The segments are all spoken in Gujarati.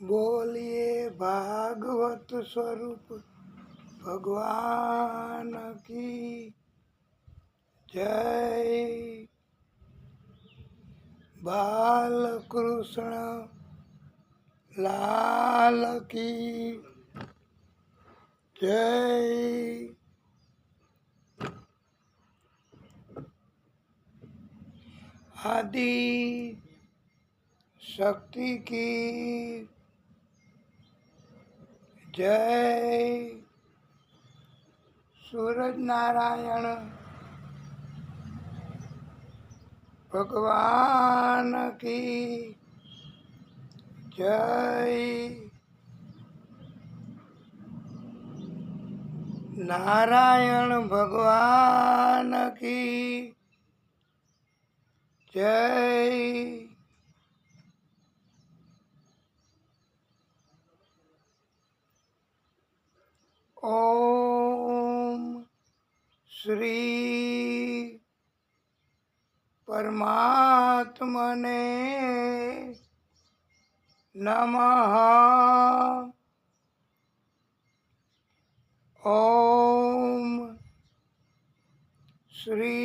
बोलिए भागवत स्वरूप भगवान की जय। बालकृष्ण लाल की जय। आदि शक्ति की जय। सूरज नारायण भगवान की जय। नारायण भगवान की जय। ओम श्री परमात्मने नमः। ओम श्री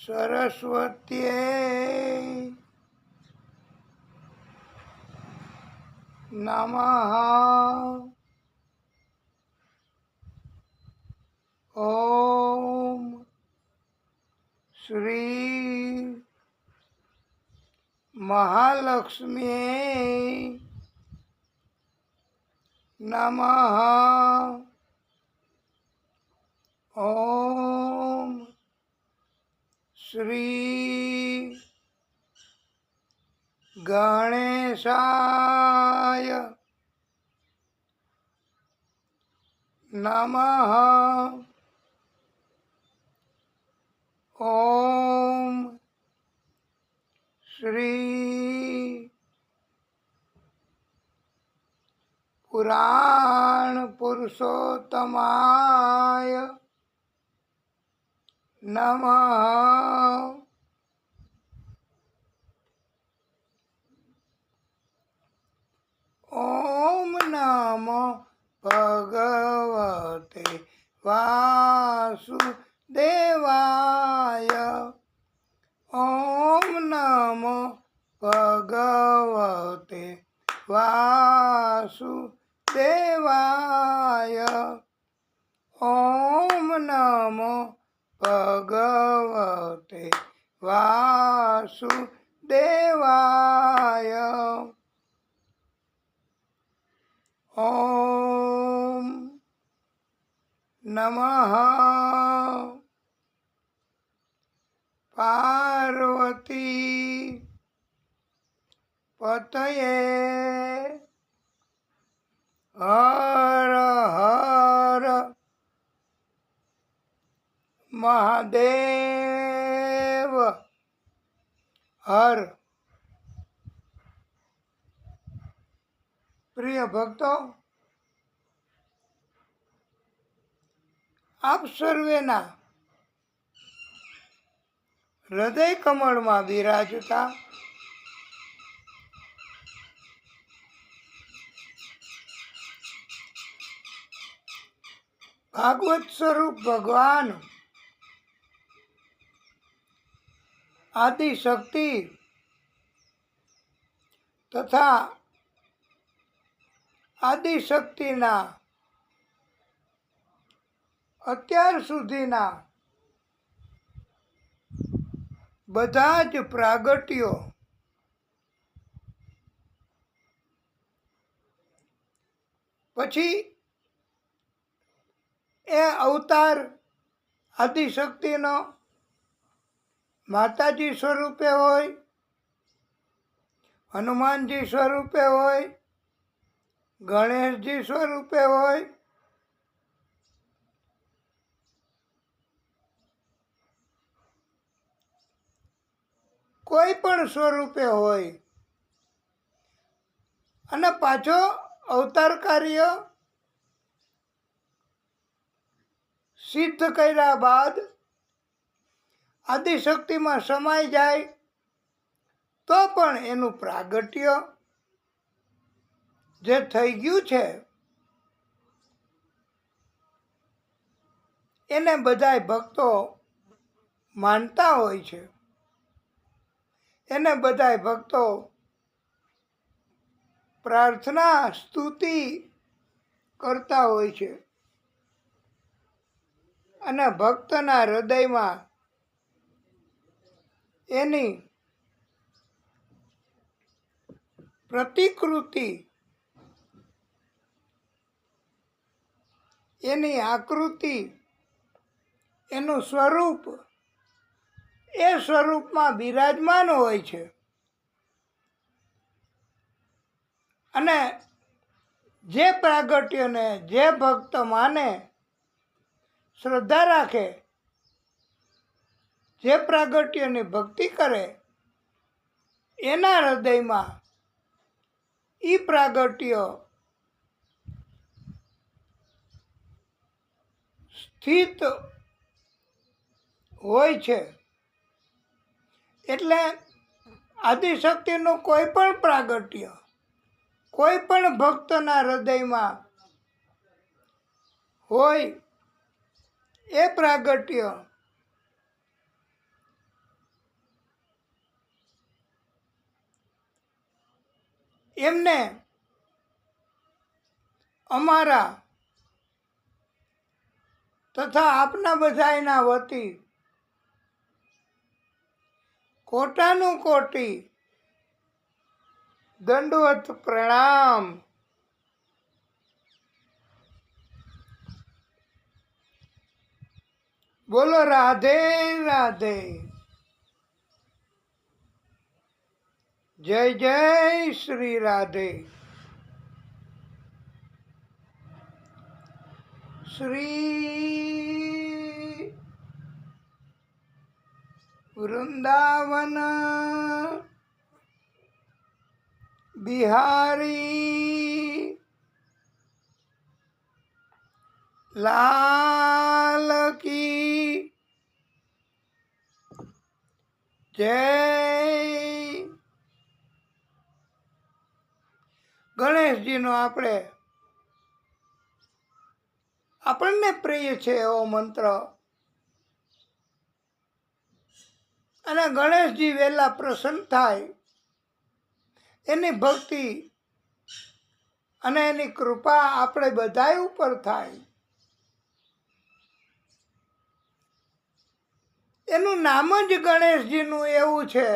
सरस्वत्यै नमः। ओम श्री महालक्ष्म्यै नमः। ओम श्री गणेशाय नमः। ओम श्री पुराण पुरुषोत्तमाय नमः। ओम नमो भगवते वासुदेवाय। ओम नमो भगवते वासुदेवाय। ओम नमो भगवते वासुदेवाय। ओम नमः पार्वती पतये हर हर महादेव हर। प्रिय भक्तो, આપ સર્વેના હૃદય કમળમાં બિરાજતા ભાગવત સ્વરૂપ ભગવાન આદિ શક્તિ તથા આદિ શક્તિના અત્યાર સુધીના બધા જ પ્રાગટ્યો પછી એ અવતાર આદિશક્તિનો માતાજી સ્વરૂપે હોય, હનુમાનજી સ્વરૂપે હોય, ગણેશજી સ્વરૂપે હોય, કોઈ પણ સ્વરૂપે હોય અને પાછો અવતાર કાર્ય સિદ્ધ કર્યા બાદ આદિશક્તિમાં સમાઈ જાય તો પણ એનું પ્રાગટ્ય જે થઈ ગયું છે એને બધાય ભક્તો માનતા હોય છે, એને બધાય ભક્તો પ્રાર્થના સ્તુતિ કરતા હોય છે અને ભક્તના હૃદયમાં એની પ્રતિકૃતિ, એની આકૃતિ, એનું સ્વરૂપ એ સ્વરૂપમાં બિરાજમાન હોય છે અને જે પ્રાગટ્યને જે ભક્ત માને, શ્રદ્ધા રાખે, જે પ્રાગટ્યની ભક્તિ કરે એના હૃદયમાં ઈ પ્રાગટ્ય સ્થિત હોય છે. એટલે આદિશક્તિનું કોઈ પણ પ્રાગટ્ય કોઈ પણ ભક્તના હૃદયમાં હોય એ પ્રાગટ્ય એમને અમારા તથા આપના બધાયના વતી કોટાનું કોટી દંડવત પ્રણામ. બોલો રાધે રાધે. જય જય શ્રી રાધે. શ્રી વૃંદાવન બિહારી લાલ કી જય. ગણેશજીનો આપણને પ્રિય છે એવો મંત્ર અને ગણેશજી વહેલા પ્રસન્ન થાય એની ભક્તિ અને એની કૃપા આપણે બધાય ઉપર થાય. એનું નામ જ ગણેશજીનું એવું છે,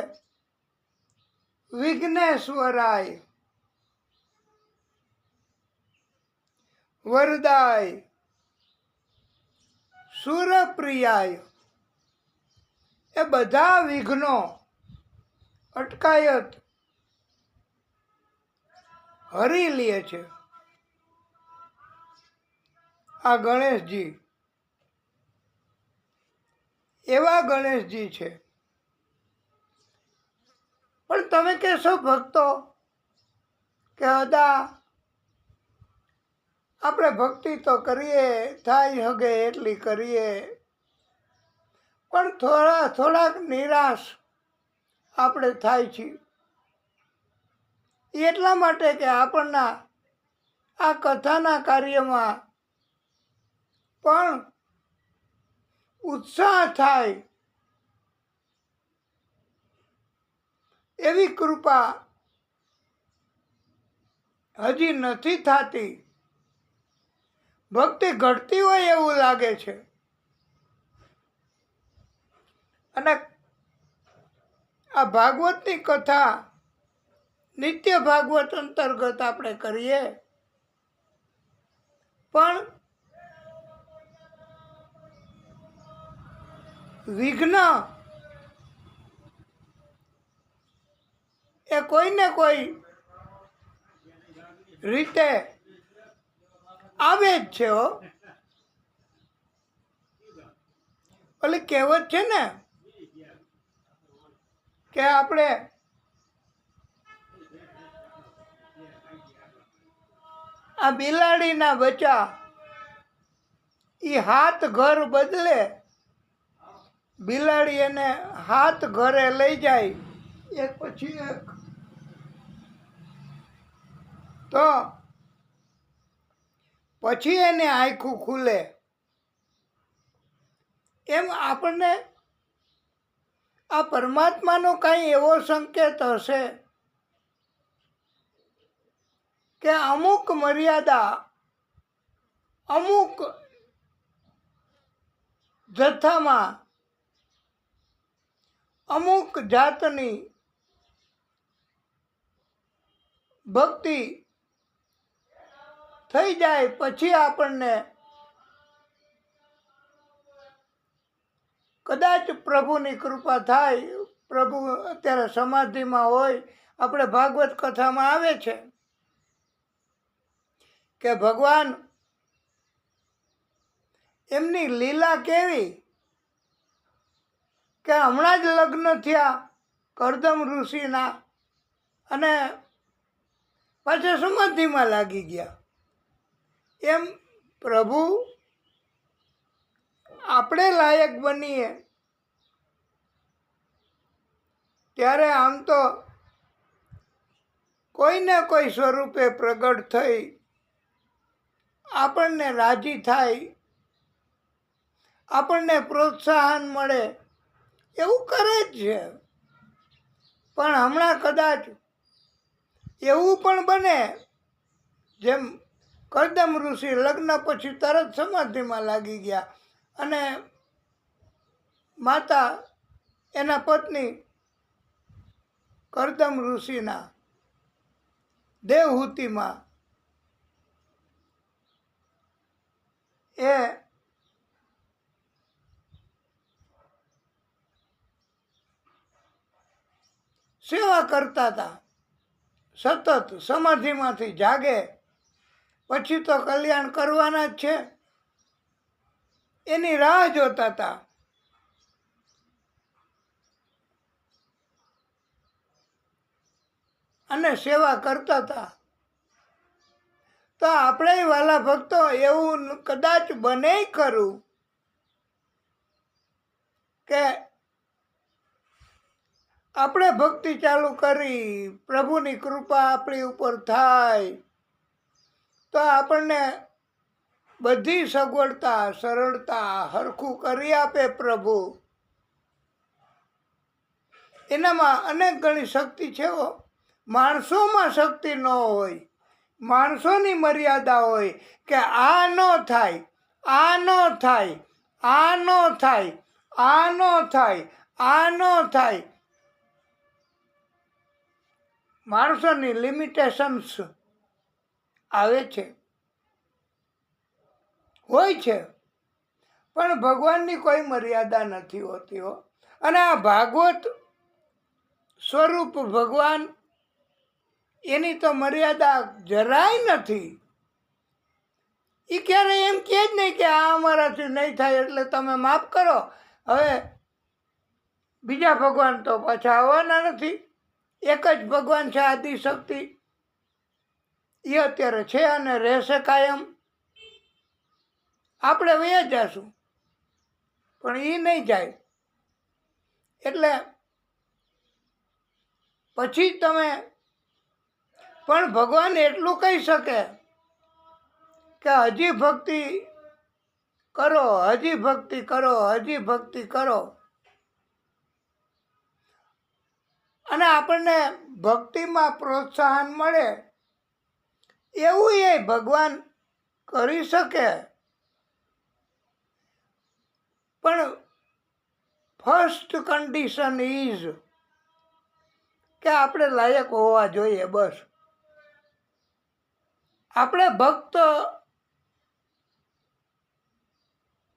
વિઘ્નેશ્વરાય, વરદાય, સુરપ્રિયાય. એ બધા વિઘ્નો અટકાયત હરી લે છે આ ગણેશજી. એવા ગણેશજી છે. પણ તમે કહેશો ભક્તો કે અદા આપણે ભક્તિ તો કરીએ, થાય હગે એટલી કરીએ, પણ થોડાક નિરાશ આપણે થાય છે. એટલા માટે કે આપણના આ કથાના કાર્યમાં પણ ઉત્સાહ થાય એવી કૃપા હજી નથી થતી. ભક્તિ ઘટતી હોય એવું લાગે છે. અને આ ભાગવતની કથા નિત્ય ભાગવત અંતર્ગત આપણે કરીએ, પણ વિઘ્ન એ કોઈને કોઈ રીતે આવે જ છે. ઓલી કહેવત છે ને કે આપણે આ બિલાડીના બચ્ચા એ હાથ ઘર બદલે, બિલાડી એને હાથ ઘરે લઈ જાય એક પછી એક. તો પછી એને આંખું ખુલે. એમ આપણને આ પરમાત્માનો કાંઈ એવો સંકેત હશે કે અમુક મર્યાદા, અમુક જથ્થામાં, અમુક જાતની ભક્તિ થઈ જાય પછી આપણને કદાચ પ્રભુની કૃપા થાય. પ્રભુ અત્યારે સમાધિમાં હોય. આપણે ભાગવત કથામાં આવે છે કે ભગવાન એમની લીલા કેવી કે હમણાં જ લગ્ન થયા કરદમ ઋષિના અને પાછા સમાધિમાં લાગી ગયા. એમ પ્રભુ આપણે લાયક બનીએ ત્યારે આમ તો કોઈને કોઈ સ્વરૂપે પ્રગટ થઈ આપણને રાજી થાય, આપણને પ્રોત્સાહન મળે એવું કરે જ છે. પણ હમણાં કદાચ એવું પણ બને જેમ કરદમ ઋષિ લગ્ન પછી તરત સમાધિમાં લાગી ગયા અને માતા એના પત્ની કરદમ ઋષિના દેવહૂતિમાં એ સેવા કરતા હતા. સતત સમાધિમાંથી જાગે પછી તો કલ્યાણ કરવાના જ છે એની રાહ જોતા હતા. અને સેવા કરતા હતા. તો આપણે વાલા ભક્તો એવું કદાચ બને ખરું કે આપણે ભક્તિ ચાલુ કરી, પ્રભુની કૃપા આપણી ઉપર થાય તો આપણને બધી સગવડતા, સરળતા હરખું કરી આપે પ્રભુ. એનામાં અનેક ગણી શક્તિ છે. માણસોમાં શક્તિ ન હોય, માણસોની મર્યાદા હોય કે આ ન થાય, આ ન થાય, આ ન થાય, આ ન થાય, આ ન થાય. માણસોની લિમિટેશન્સ આવે છે, હોય છે. પણ ભગવાનની કોઈ મર્યાદા નથી હોતી હો. અને આ ભાગવત સ્વરૂપ ભગવાન એની તો મર્યાદા જરાય નથી. એ ક્યારેય એમ કહે જ નહીં કે આ અમારાથી નહીં થાય એટલે તમે માફ કરો. હવે બીજા ભગવાન તો પાછા આવવાના નથી. એક જ ભગવાન છે આદિશક્તિ. એ અત્યારે છે અને રહેશે કાયમ. આપણે વયા જશું પણ એ નહીં જાય. એટલે પછી તમે પણ ભગવાન એટલું કહી શકે કે હજી ભક્તિ કરો, હજી ભક્તિ કરો, હજી ભક્તિ કરો. અને આપણને ભક્તિમાં પ્રોત્સાહન મળે એવું એ ભગવાન કરી શકે. પણ ફર્સ્ટ કન્ડિશન ઇઝ કે આપણે લાયક હોવા જોઈએ. બસ આપણે ભક્ત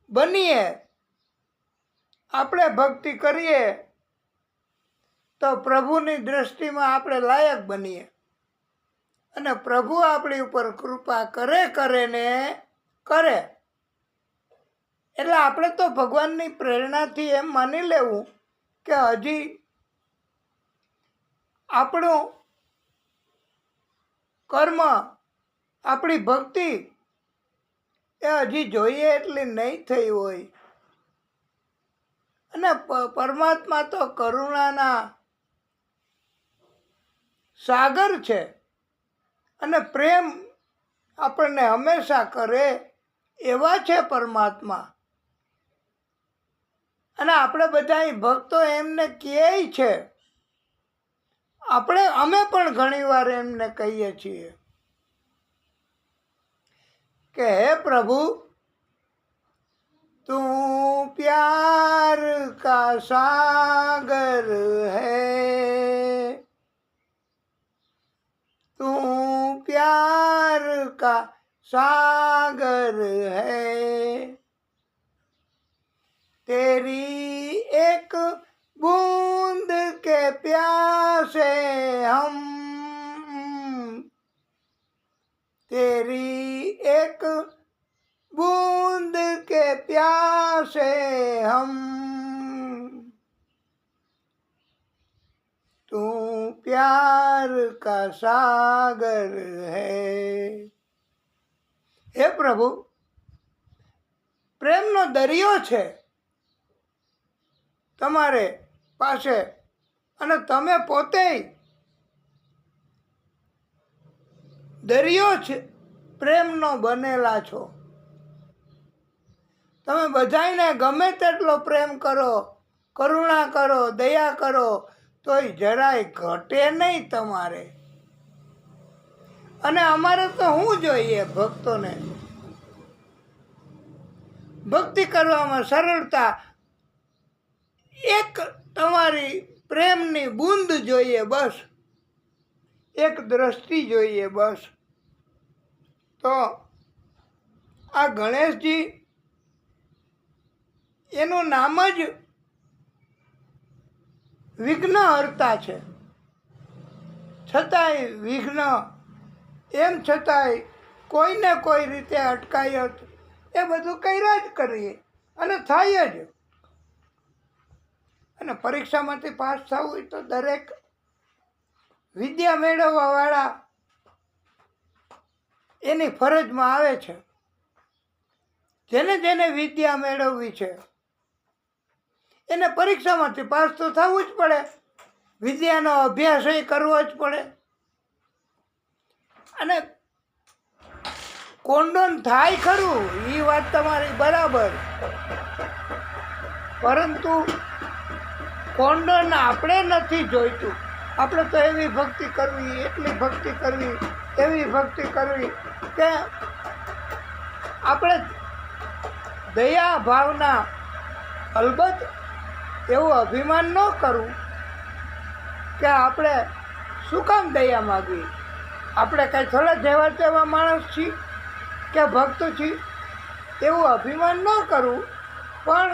બનીએ, આપણે ભક્તિ કરીએ તો પ્રભુની દ્રષ્ટિમાં આપણે લાયક બનીએ અને પ્રભુ આપણી ઉપર કૃપા કરે ને કરે. એટલે આપણે તો ભગવાનની પ્રેરણાથી એમ માની લેવું કે હજી આપણું કર્મ, આપણી ભક્તિ એ હજી જોઈએ એટલી નહીં થઈ હોય. અને પરમાત્મા તો કરુણાના સાગર છે અને પ્રેમ આપણને હંમેશા કરે એવા છે પરમાત્મા. અને આપણે બધા ભક્તો એમને કહે છે, અમે પણ ઘણીવાર એમને કહીએ છીએ કે હે પ્રભુ, તું પ્યાર કા સાગર હૈ, તું प्यार का सागर है, तेरी एक बूंद के प्यासे हम, तेरी एक बूंद के प्यासे हम, તું પ્યાર કા સાગર હૈ. હે પ્રભુ, પ્રેમનો દરિયો છે તમારે પાસે, અને તમે પોતે દરિયો છે પ્રેમનો બનેલા છો. તમે બધાને ગમે તેટલો પ્રેમ કરો, કરુણા કરો, દયા કરો, તોય જરાય ઘટે નહીં તમારે. અને અમારે તો શું જોઈએ? ભક્તોને ભક્તિ કરવામાં સરળતા, એક તમારી પ્રેમની બૂંદ જોઈએ બસ, એક દ્રષ્ટિ જોઈએ બસ. તો આ ગણેશજી, એનું નામ જ વિઘ્નહર્તા છે. છતાંય વિઘ્ન, એમ છતાંય કોઈને કોઈ રીતે અટકાયત એ બધું કર્યા જ કરીએ અને થાય જ. અને પરીક્ષામાંથી પાસ થવું હોય તો દરેક વિદ્યા મેળવવાવાળા એની ફરજમાં આવે છે. જેને જેને વિદ્યા મેળવવી છે એને પરીક્ષામાંથી પાસ તો થવું જ પડે, વિદ્યાનો અભ્યાસ એ કરવો જ પડે. અને કોન્ડોન થાય ખરું, એ વાત તમારી બરાબર, પરંતુ કોન્ડોન આપણે નથી જોઈતું. આપણે તો એવી ભક્તિ કરવી, એટલી ભક્તિ કરવી, એવી ભક્તિ કરવી કે આપણે દયા ભાવના, અલબત્ત એવું અભિમાન ન કરવું કે આપણે શું કામ દયા માગવી. આપણે કાંઈ થોડા જેવા તેવા માણસ છીએ કે ભક્ત છીએ, એવું અભિમાન ન કરવું. પણ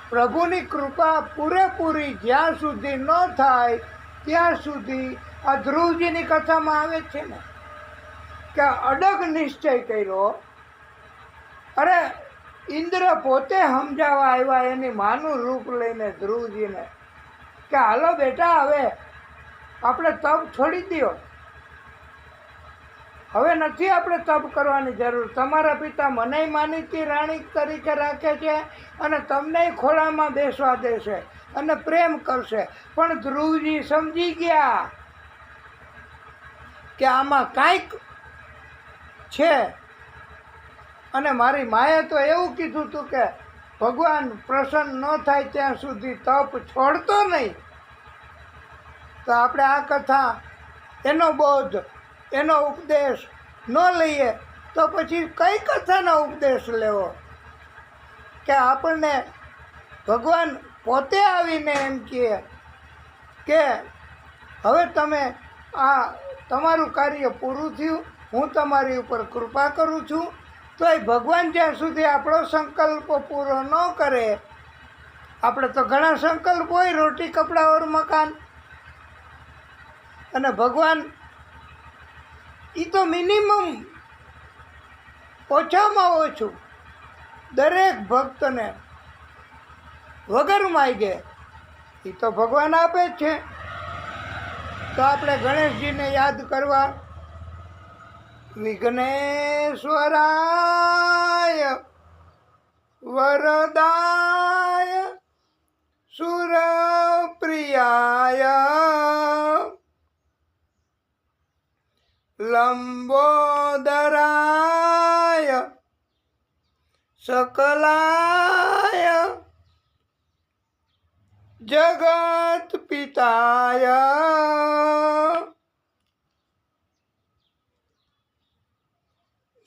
પ્રભુની કૃપા પૂરેપૂરી જ્યાં સુધી ન થાય ત્યાં સુધી, આ ધ્રુવજીની કથામાં આવે છે ને કે અડગ નિશ્ચય કર્યો. અરે ઇન્દ્ર પોતે સમજાવવા આવ્યા એની માનું રૂપ લઈને ધ્રુવજીને કે હાલો બેટા, હવે આપણે તપ છોડી દો, હવે નથી આપણે તપ કરવાની જરૂર. તમારા પિતા મને માનીતી રાણી તરીકે રાખે છે અને તમને ખોળામાં બેસવા દેશે અને પ્રેમ કરશે. પણ ધ્રુવજી સમજી ગયા કે આમાં કાંઈક છે. અને મારી માએ તો એવું કીધું હતું કે ભગવાન પ્રસન્ન ન થાય ત્યાં સુધી તપ છોડતો નહીં. તો આપણે આ કથા, એનો બોધ, એનો ઉપદેશ ન લઈએ તો પછી કઈ કથાનો ઉપદેશ લેવો? કે આપણને ભગવાન પોતે આવીને એમ કહે કે હવે તમે આ તમારું કાર્ય પૂરું થયું, હું તમારી ઉપર કૃપા કરું છું. તો એ ભગવાન જ્યાં સુધી આપણો સંકલ્પ પૂરો ન કરે, આપણે તો ઘણા સંકલ્પ હોય, રોટી કપડાં ઓર મકાન, અને ભગવાન એ તો મિનિમમ, ઓછામાં ઓછું દરેક ભક્તને વગર માગે એ તો ભગવાન આપે જ છે. તો આપણે ગણેશજીને યાદ કરવા, વિઘ્નેશ્વરાય વરદાય સુરપ્રિયાય લંબોદરાય સકલાય જગત પિતાય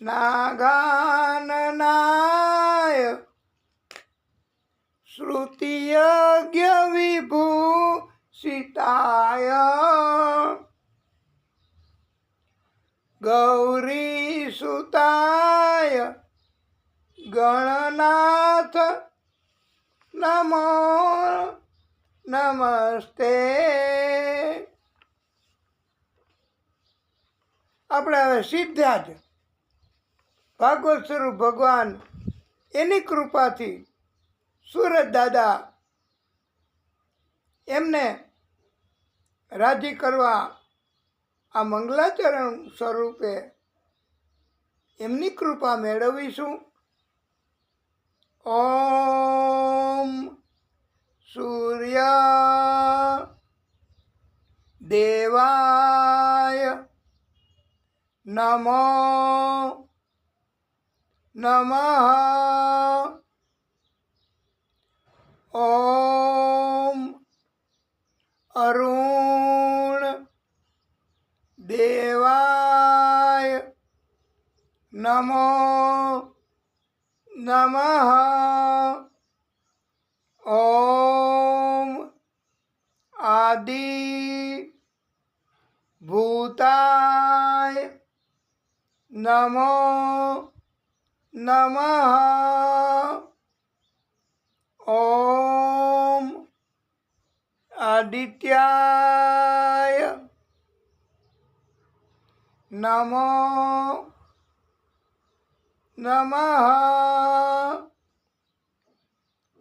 નાગાનનાય શ્રુતિયજ્ઞ વિભૂષિતાય ગૌરીસુતાય ગણનાથ નમો નમસ્તે. આપણે હવે સીધા જ ભાગવત સ્વરૂપ ભગવાન એની કૃપાથી સુરત દાદા એમને રાજી કરવા આ મંગલાચરણ સ્વરૂપે એમની કૃપા મેળવીશું. ઓમ સૂર્ય દેવાય નમો નમઃ. ઓમ અરુણ દેવાય નમો નમઃ. ઓમ આદિ ભૂતાય નમો નમઃ. ઓમ આદિત્યાય નમો નમઃ.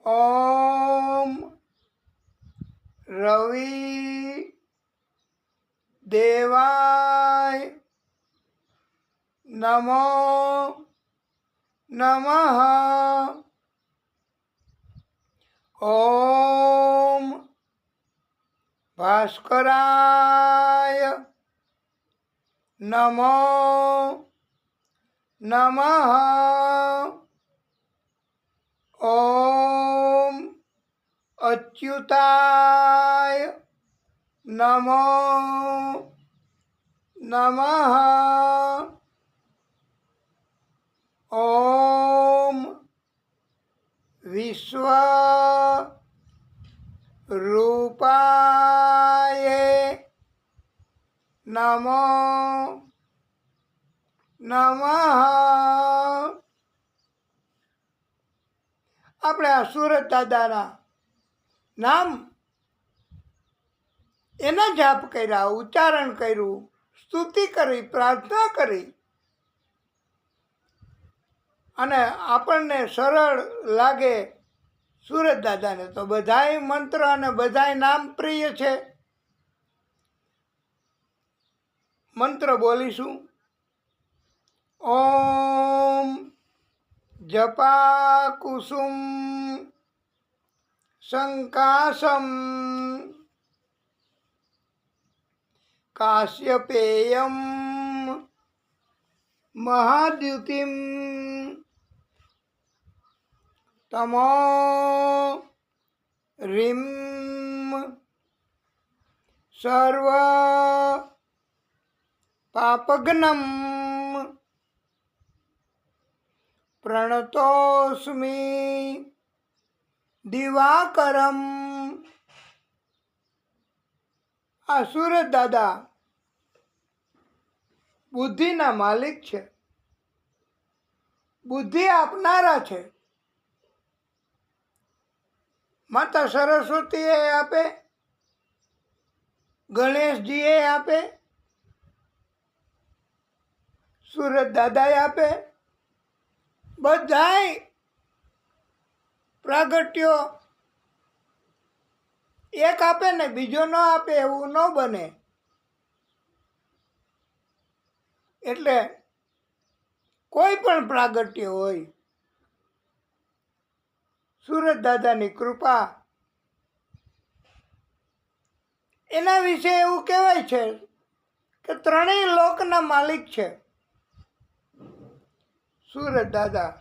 ઓમ રવિ દેવાય નમો નમઃ. ઓમ ભાસ્કરાય નમો નમઃ. ઓમ અચ્યુતાય નમો નમઃ. ઓમ વિશ્વ રૂપાય નમો નમઃ. આપણે આ સુરત દાદાના નામ એના જાપ કર્યા, ઉચ્ચારણ કર્યું, સ્તુતિ કરી, પ્રાર્થના કરી અને આપણને સરળ લાગે સુરત દાદાને તો બધાય મંત્ર અને બધાય નામ પ્રિય છે. મંત્ર બોલીશું. ઓમ જપા કુસુમ સંકાશમ કાશ્યપેયમ મહાદ્યુતિમ તમો રીમ સર્વ પાપગ્નમ પ્રણતોસ્મિ દિવાકરમ. આ સુરત દાદા બુદ્ધિના માલિક છે, બુદ્ધિ આપનારા છે. માતા સરસ્વતી એ આપે, ગણેશજી એ આપે, સુરત દાદાએ આપે. બધાય પ્રાગટ્યો એક આપે ને બીજો ન આપે એવું ન બને. એટલે કોઈ પણ પ્રાગટ્ય હોય, સુરત દાદાની કૃપા એના વિશે એવું કહેવાય છે કે ત્રણેય લોકના માલિક છે. સુરત દાદા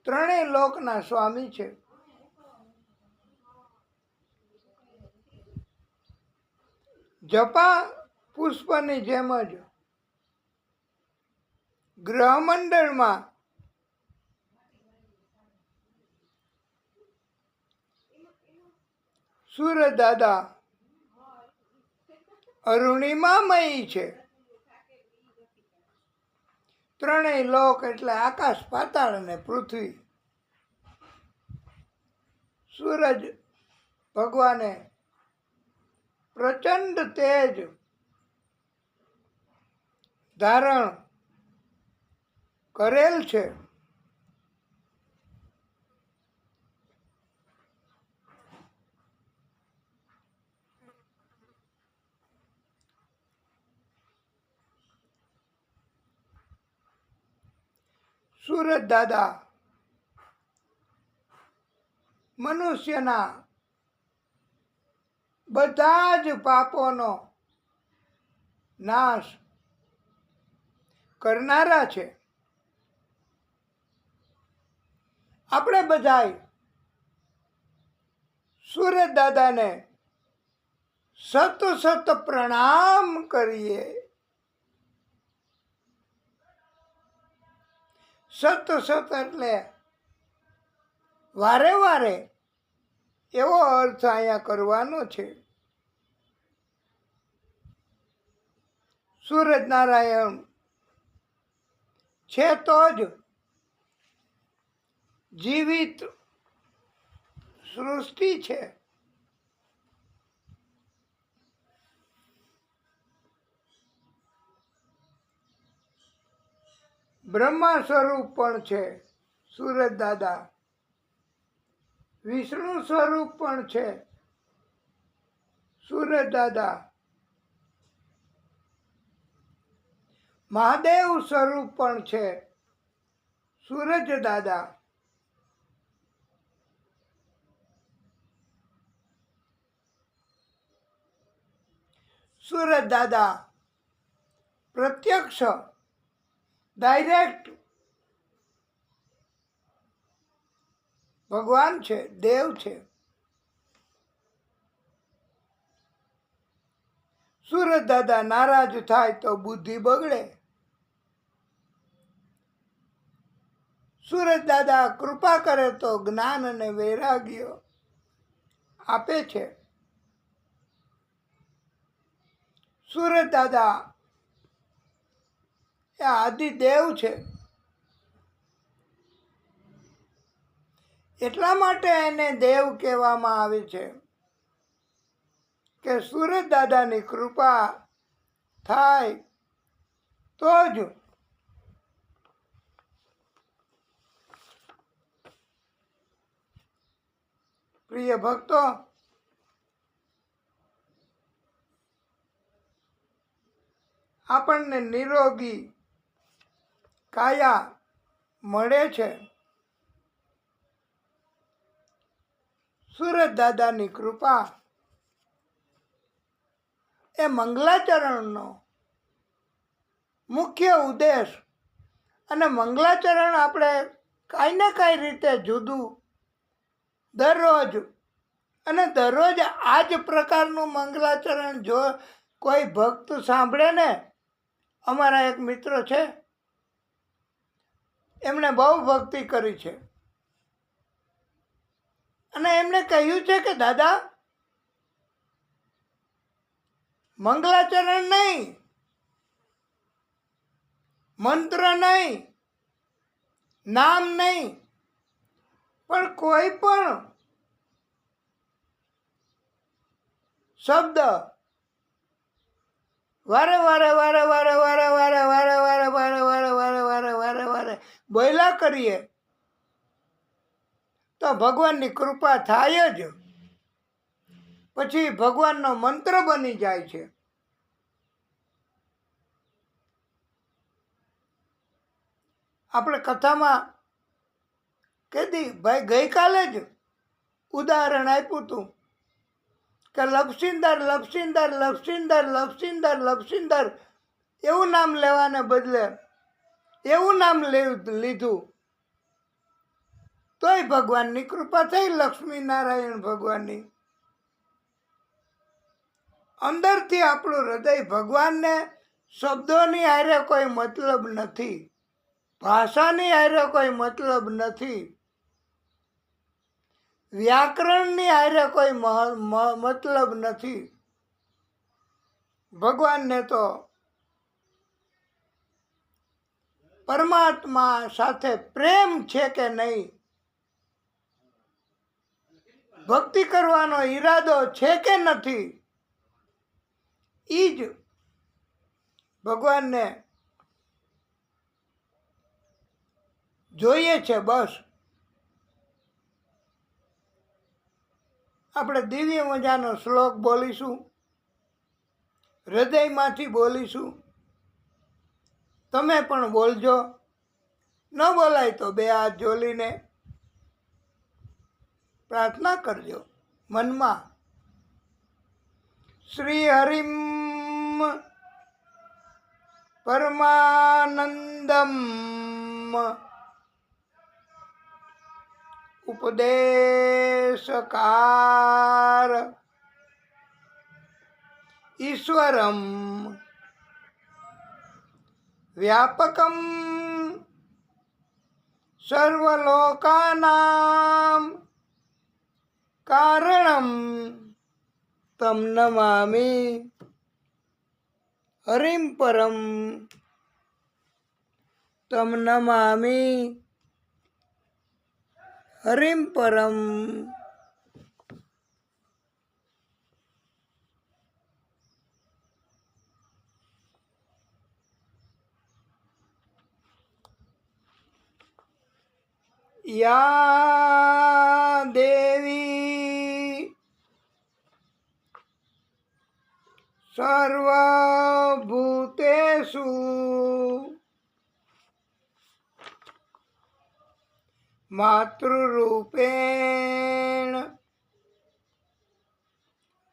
ત્રણેય લોકના સ્વામી છે. જપા પુષ્પની જેમ જ ગ્રહમંડળમાં સુરત દાદા અરુણિમામયી છે. ત્રણેય લોક એટલે આકાશ, પાતાળ અને પૃથ્વી. સૂરજ ભગવાને પ્રચંડ તેજ ધારણ કરેલ છે. સુરત દાદા મનુષ્યના બધા જ પાપોનો નાશ કરનારા છે. આપણે બધાય સુરત દાદાને સત સત પ્રણામ કરીએ. સત સત એટલે વારે વારે એવો અર્થ અહીંયા કરવાનો છે. સૂરજ નારાયણ છે તો જ જીવિત સૃષ્ટિ છે. બ્રહ્મા સ્વરૂપ પણ છે સુરત દાદા. વિષ્ણુ સ્વરૂપ પણ છે સુરત દાદા. મહાદેવ સ્વરૂપ પણ છે સૂરજ દાદા. સુરત દાદા પ્રત્યક્ષ ડાયરેક્ટ ભગવાન છે, દેવ છે. સુરત દાદા નારાજ થાય તો બુદ્ધિ બગડે. સુરત દાદા કૃપા કરે તો જ્ઞાન અને વૈરાગ્ય આપે છે. સુરત દાદા એ આદિદેવ છે. એટલા માટે એને દેવ કહેવામાં આવે છે કે સુરત દાદાની કૃપા થાય તો જ પ્રિય ભક્તો, આપણને નિરોગી કાયા મળે છે સુરત દાદાની કૃપા. એ મંગલાચરણનો મુખ્ય ઉદ્દેશ. અને મંગલાચરણ આપણે કાંઈ ને કાંઈ રીતે જુદું દરરોજ અને દરરોજ આ જ પ્રકારનું મંગલાચરણ જો કોઈ ભક્ત સાંભળે ને, અમારા એક મિત્ર છે એમણે બહુ ભક્તિ કરી છે અને એમણે કહ્યું છે કે દાદા મંગલાચરણ નહીં, મંત્ર નહીં, નામ નહીં, પણ કોઈ પણ શબ્દ વારે વારે વારે વારે વારે વારે વારે વારે વારે વારે વારે વારે વારે વારે બોલ્યા કરીએ તો ભગવાનની કૃપા થાય જ. પછી ભગવાનનો મંત્ર બની જાય છે. આપણે કથામાં કીધી ભાઈ ગઈકાલે જ ઉદાહરણ આપ્યું હતું કે લપસિંદર લપસિંદર લપસિંદર લપસિંદર લપસિંદર એવું નામ લેવાને બદલે એવું નામ લીધું તોય ભગવાનની કૃપા થઈ. લક્ષ્મી નારાયણ ભગવાનની અંદરથી આપણું હૃદય ભગવાનને શબ્દોની હારે કોઈ મતલબ નથી, ભાષાની હારે કોઈ મતલબ નથી, વ્યાકરણની હારે કોઈ મતલબ નથી. ભગવાનને તો પરમાત્મા સાથે પ્રેમ છે કે નહીં, ભક્તિ કરવાનો ઈરાદો છે કે નથી, ઈ જ ભગવાનને જોઈએ છે. બસ આપણે દિવ્ય મજાનો શ્લોક બોલીશું, હૃદયમાંથી બોલીશું. તમે પણ બોલજો, ન બોલાય તો બે હાથ જોડીને પ્રાર્થના કરજો મનમાં. શ્રી હરિમ પરમાનંદમ ઉપદેશકાર ઈશ્વરમ વ્યાપકમ સર્વલોકાનામ કારણમ તમ નમામિ હરિમ પરમ તમ નમામિ હરિમ પરમ. યા દેવી સર્વભૂતેષુ માતૃરૂપેણ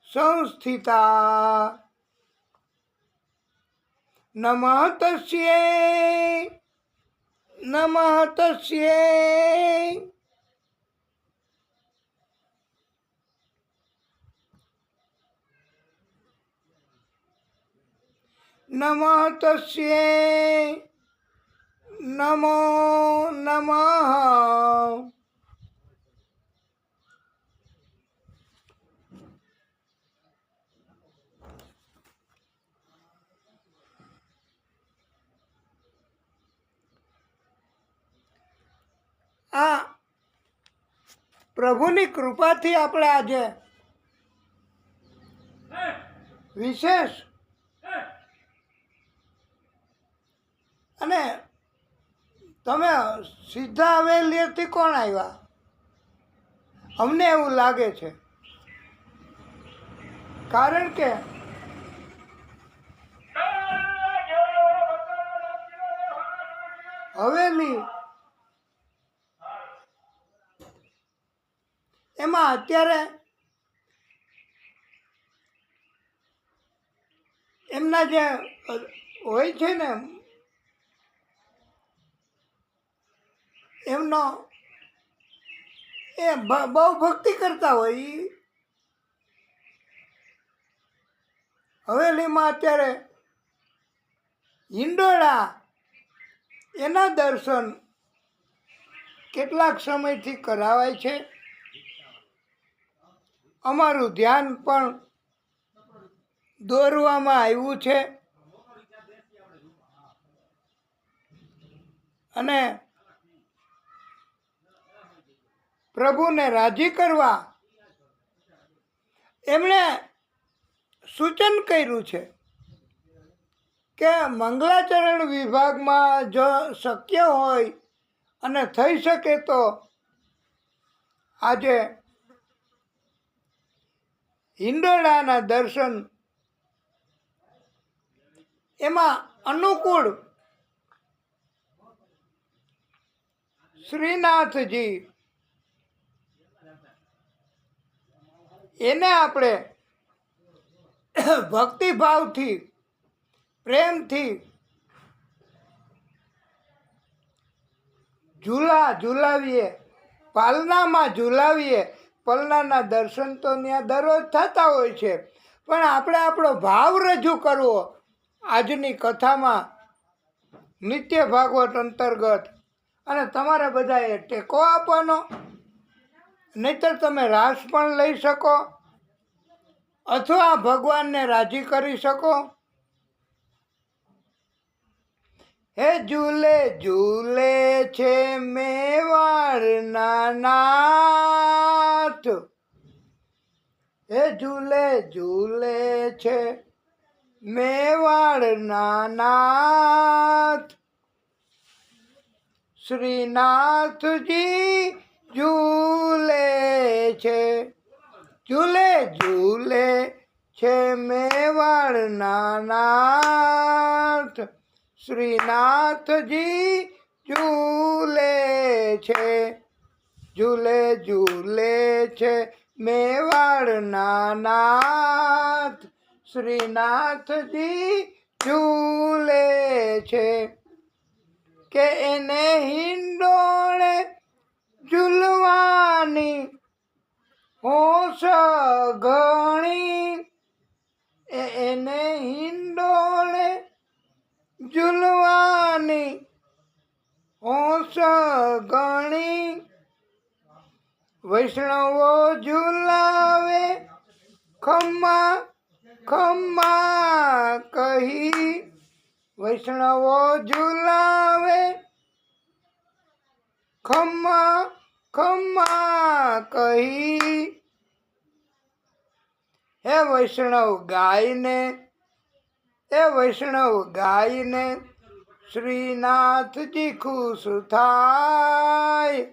સંસ્થિતા નમઃ તસ્યૈ નમઃ તસ્યૈ. નમઃ તસ્યૈ નમો નમઃ. આ પ્રભુની કૃપાથી આપણે આજે વિશેષ અને તમે સીધા હવેલીથી કોણ આવ્યા? અમને એવું લાગે છે, કારણ કે હવેલી એમાં અત્યારે એમના જે હોય છે ને એમનો એ બહુ ભક્તિ કરતા હોય. હવેલીમાં અત્યારે હિંડોળા એના દર્શન કેટલાક સમયથી કરાવાય છે. અમારું ધ્યાન પણ દોરવામાં આવ્યું છે અને પ્રભુને રાજી કરવા એમણે સૂચન કર્યું છે કે મંગલાચરણ વિભાગમાં જો શક્ય હોય અને થઈ શકે તો આજે હિંડોળાના દર્શન એમાં અનુકૂળ શ્રીનાથજી એને આપણે ભક્તિભાવથી પ્રેમથી ઝુલાવીએ, પાલનામાં ઝુલાવીએ. પલનાના દર્શન તો ત્યાં દરરોજ થતા હોય છે, પણ આપણે આપણો ભાવ રજૂ કરવો આજની કથામાં નિત્ય ભાગવત અંતર્ગત. અને તમારે બધાએ ટેકો આપવાનો, નહીતર તમે રાસ પણ લઈ શકો અથવા ભગવાનને રાજી કરી શકો. હે ઝૂલે ઝૂલે છે મેવાડના નાથ, હે ઝૂલે ઝૂલે છે મેવાડના નાથ. શ્રીનાથજી ઝૂલે છે, ઝૂલે ઝૂલે છે મેવાડના નાથ. શ્રીનાથજી ઝૂલે છે, ઝૂલે ઝૂલે છે મેવાડના નાથ. શ્રીનાથજી ઝૂલે છે કે એને હિંડોળે ઝૂલવાની હોશ ઘણી, એને હિંડોળે ઝૂલવાની હોશ ઘણી. વૈષ્ણવો ઝૂલાવે ખમ્મા ખમ્મા કહી, વૈષ્ણવો ઝૂલાવે ખમ્મા ખમ્મા કહી. હે વૈષ્ણવ ગાયને, હે વૈષ્ણવ ગાયને શ્રીનાથજી ખુશ થાય.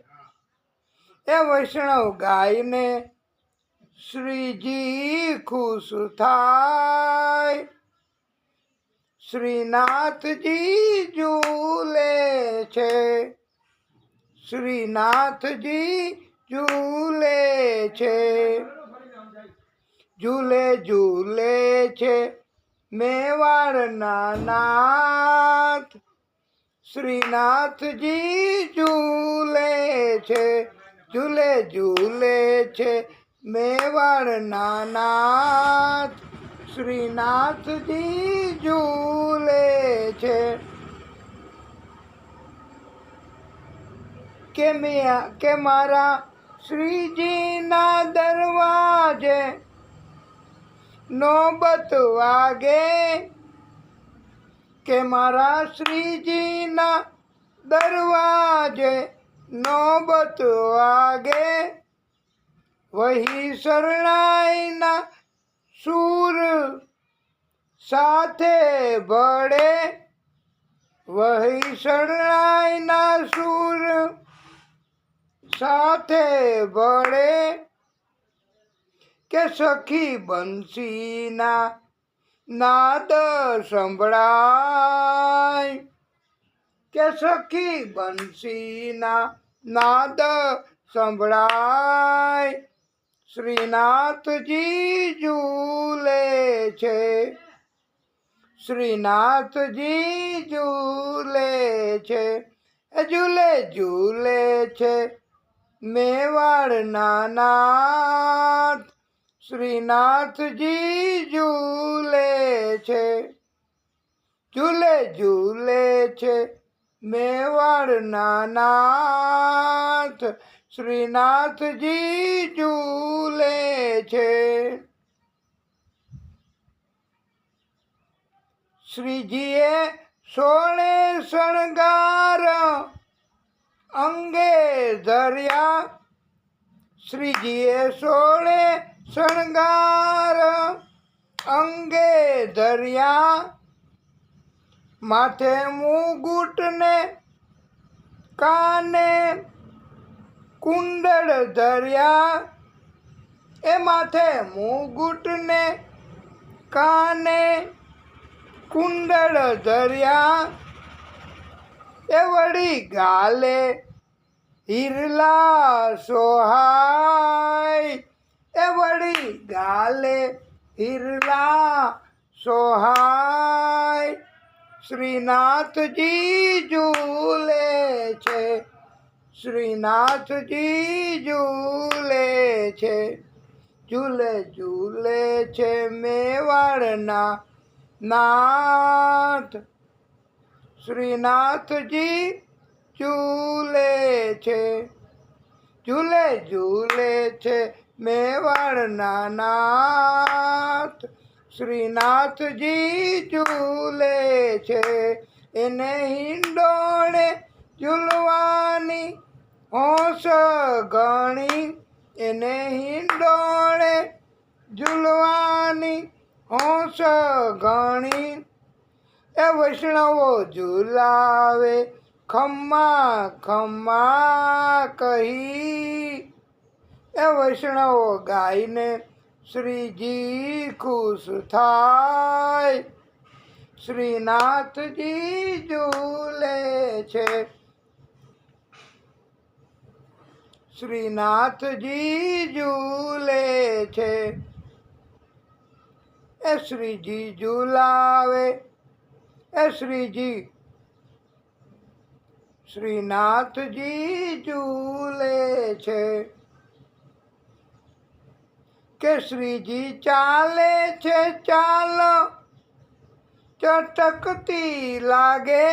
હે વૈષ્ણવ ગાયને શ્રીજી ખુશ થાય. શ્રીનાથજી ઝૂલે છે, શ્રીનાથજી ઝૂલે છે, ઝૂલે ઝૂલે છે મેવાડના નાથ. શ્રીનાથજી ઝૂલે છે, ઝૂલે ઝૂલે છે મેવાડના નાથ. શ્રીનાથજી ઝૂલે છે કે મારા શ્રીજીના દરવાજે નોબત વાગે, કે મારા શ્રીજીના દરવાજે નોબત વાગે. વહી શરણાઈના સૂર સાથે ભળે, વહી શરણાઈના સૂર સાથે ભળે. કે સખી બંસીના નાદ સંભળાય, કે સખી બંસીના નાદ સંભળાય. શ્રીનાથજી ઝૂલે છે, શ્રીનાથજી ઝૂલે છે, ઝૂલે ઝૂલે છે મેવાડના નાથ. શ્રીનાથજી ઝૂલે છે, ઝૂલે ઝૂલે છે મેવાડના નાથ. શ્રીનાથજી ઝૂલે છે. શ્રીજીએ સોળે શણગાર અંગે ધર્યા, શ્રીજીએ સોળે શણગાર અંગે ધર્યા. માથે મુગુટને કાને કુંડળ ધર્યા, એ માથે મુગુટને કાને કુંડળ ધર્યા. એ વળી ગાલે હિરલા સોહાય, એ વળી ગાલે હિરલા સોહાય શ્રીનાથજી ઝૂલે છે, શ્રીનાથજી ઝૂલે છે, ઝૂલે ઝૂલે છે મેવાડના નાથ, શ્રીનાથજી ઝૂલે છે, ઝૂલે ઝૂલે છે મેવાડના નાથ, શ્રીનાથજી ઝૂલે છે. એને હિંડોળે ઝૂલવાની હોશ ઘણી, એને હિંડોળે ઝૂલવાની હોશ ઘણી, એ વૈષ્ણવો ઝૂલાવે ખમ્મા ખમ્મા કહી, એ વૈષ્ણવો ગાઈને શ્રીજી ખુશ થાય, શ્રીનાથજી ઝૂલે છે, શ્રીનાથજી ઝૂલે છે, એ શ્રીજી ઝૂલાવે, એ શ્રીજી શ્રીનાથજી ઝૂલે છે, કે શ્રીજી ચાલે છે ચાલ ચટકતી લાગે,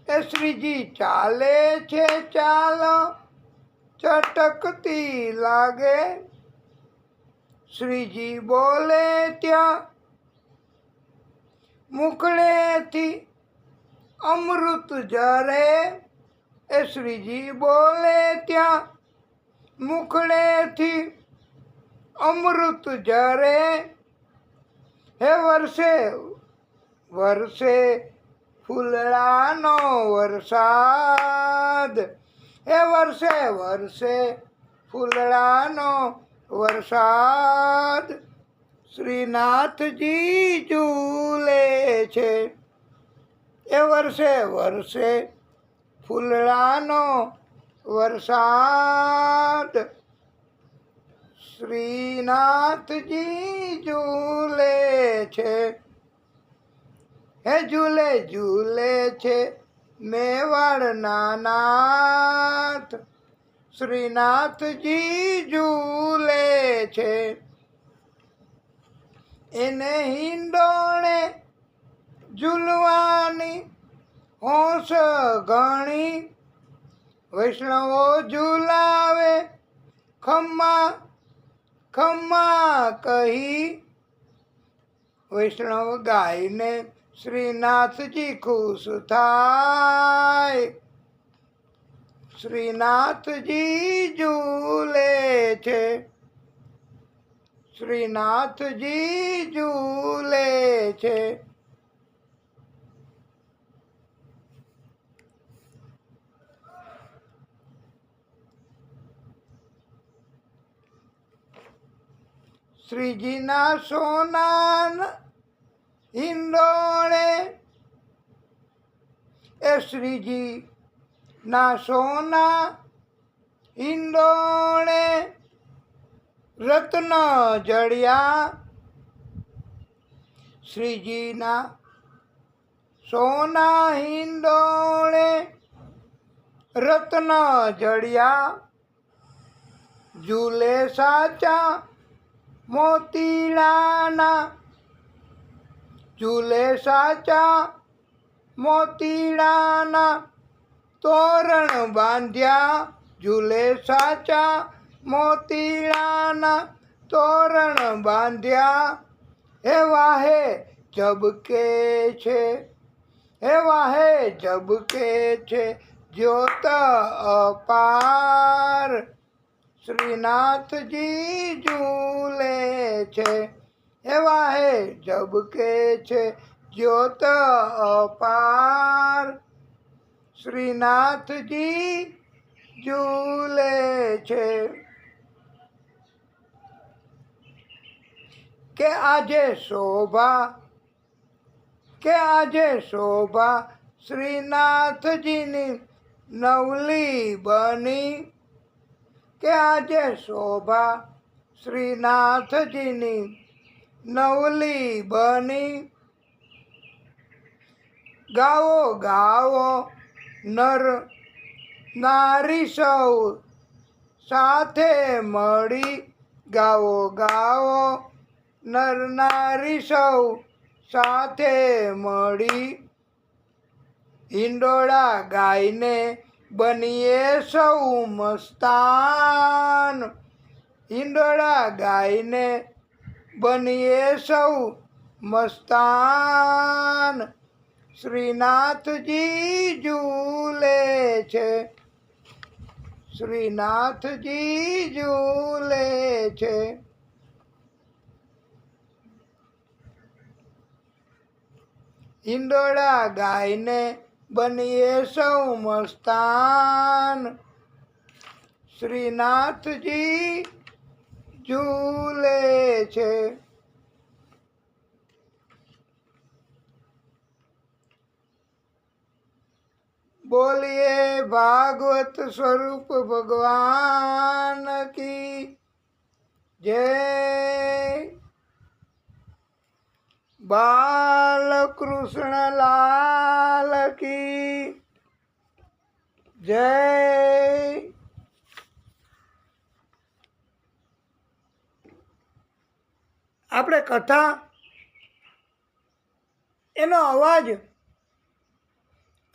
એ શ્રીજી ચાલે છે ચાલ ચટકતી લાગે, શ્રીજી બોલે ત્યાં મુખડેથી અમૃત ઝરે, એ શ્રીજી બોલે ત્યાં મુખડેથી અમૃત ઝરે, હે વર્ષે વર્ષે ફૂલડાનો વરસાદ, હે વર્ષે વર્ષે ફૂલડાનો વરસાદ, શ્રીનાથજી ઝૂલે છે, એ વર્ષે વર્ષે ફૂલડાનો વરસાદ, શ્રીનાથજી ઝૂલે છે, હે ઝૂલે ઝૂલે છે મેવાડના નાથ, શ્રીનાથજી ઝૂલે છે, એને હિંડોળે ઝૂલવાની હોશ ઘણી, વૈષ્ણવો ઝૂલાવે ખમ્મા ખમ્મા કહી, વૈષ્ણવ ગાઈને શ્રીનાથજી ખુશ થાય, શ્રીનાથજી ઝૂલે છે, શ્રીનાથજી ઝૂલે છે. શ્રીજીના સોના હિંડોળે, એ શ્રીજી ના સોના હિંડોળે રત્ન જડ્યા, શ્રીજીના સોના હિંડોળે રત્ન જડ્યા, ઝૂલે સાચા મોતીડાના, ઝૂલે સાચા મોતીડાના તોરણ બાંધ્યા, ઝૂલે સાચા મોતીડાના તોરણ બાંધ્યા, હે વાહે ઝબકે છે, હે વાહે ઝબકે છે જ્યોત અપાર, શ્રીનાથજી ઝૂલે છે, હે વાહે ઝબકે છે જ્યોત અપાર, શ્રીનાથજી ઝૂલે છે. કે આજે શોભા, કે આજે શોભા શ્રીનાથજીની નવલી બની, કે આજે શોભા શ્રીનાથજીની નવલી બની ગાવો ગાવો નર નારી સૌ સાથે મળી ગાવો ગાવો નર નારી સૌ સાથે મળી હિંડોળા ગાયને બનીએ સૌ મસ્તાન હિંડોળા ગાયને બનીએ સૌ મસ્તાન શ્રીનાથજી ઝૂલે છે શ્રીનાથજી ઝૂલે છે હિંડોળા ગાયને બનીએ સૌ મસ્તાન શ્રીનાથજી ઝૂલે છે બોલીએ ભાગવત સ્વરૂપ ભગવાન કી જય બાલકૃષ્ણ લાલ કી જય આપણે કથા એનો અવાજ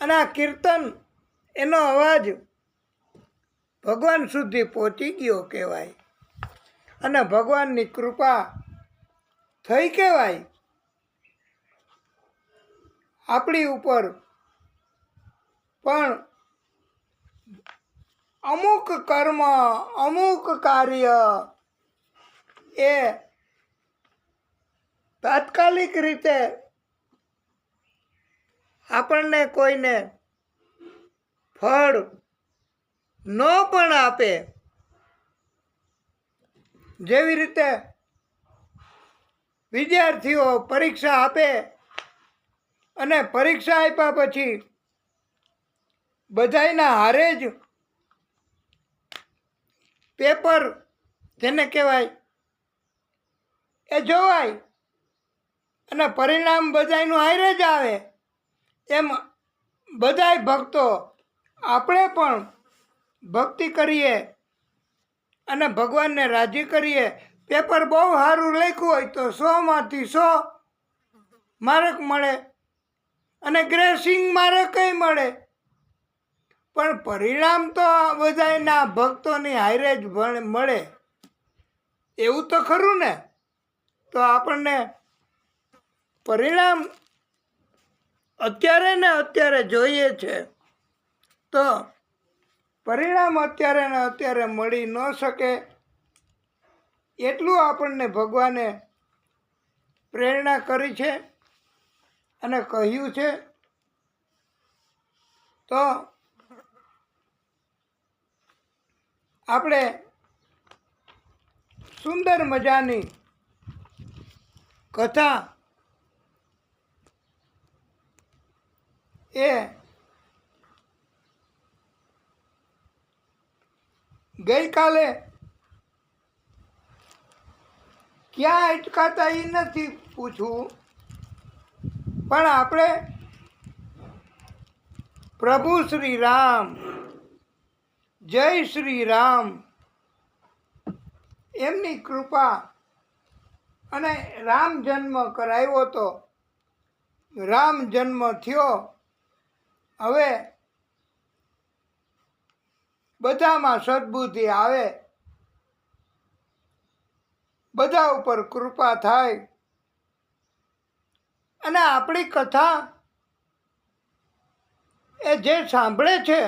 અને આ કીર્તન એનો અવાજ ભગવાન સુધી પહોંચી ગયો કહેવાય અને ભગવાનની કૃપા થઈ કહેવાય આપણી ઉપર પણ અમુક કર્મ અમુક કાર્ય એ તાત્કાલિક રીતે આપણને કોઈને ફળ ન પણ આપે જેવી રીતે વિદ્યાર્થીઓ પરીક્ષા આપે અને પરીક્ષા આપ્યા પછી બધાયના હારે જ પેપર જેને કહેવાય એ જોવાય અને પરિણામ બધાયનું હારે જ આવે એમ બધાય ભક્તો આપણે પણ ભક્તિ કરીએ અને ભગવાનને રાજી કરીએ પેપર બહુ સારું લખ્યું હોય તો 100માંથી 100 માર્ક મળે અને ગ્રેસિંગ માર્ક કંઈ મળે પણ પરિણામ તો બધાયના ભક્તોની હારે જ મળે એવું તો ખરું ને તો આપણને પરિણામ અત્યારે ને અત્યારે જોઈએ છે તો પરિણામ અત્યારે ને અત્યારે મળી ન શકે એટલું આપણને ભગવાને પ્રેરણા કરી છે અને કહ્યું છે તો આપણે સુંદર મજાની કથા એ ગઈકાલે ક્યાં અટકાતા એ નથી પૂછવું પણ આપણે પ્રભુ શ્રી રામ જય શ્રી રામ એમની કૃપા અને રામ જન્મ કરાવ્યો તો રામ જન્મ થયો હવે બધામાં સદબુદ્ધિ આવે બધા ઉપર કૃપા થાય અને આપણી કથા એ જે સાંભળે છે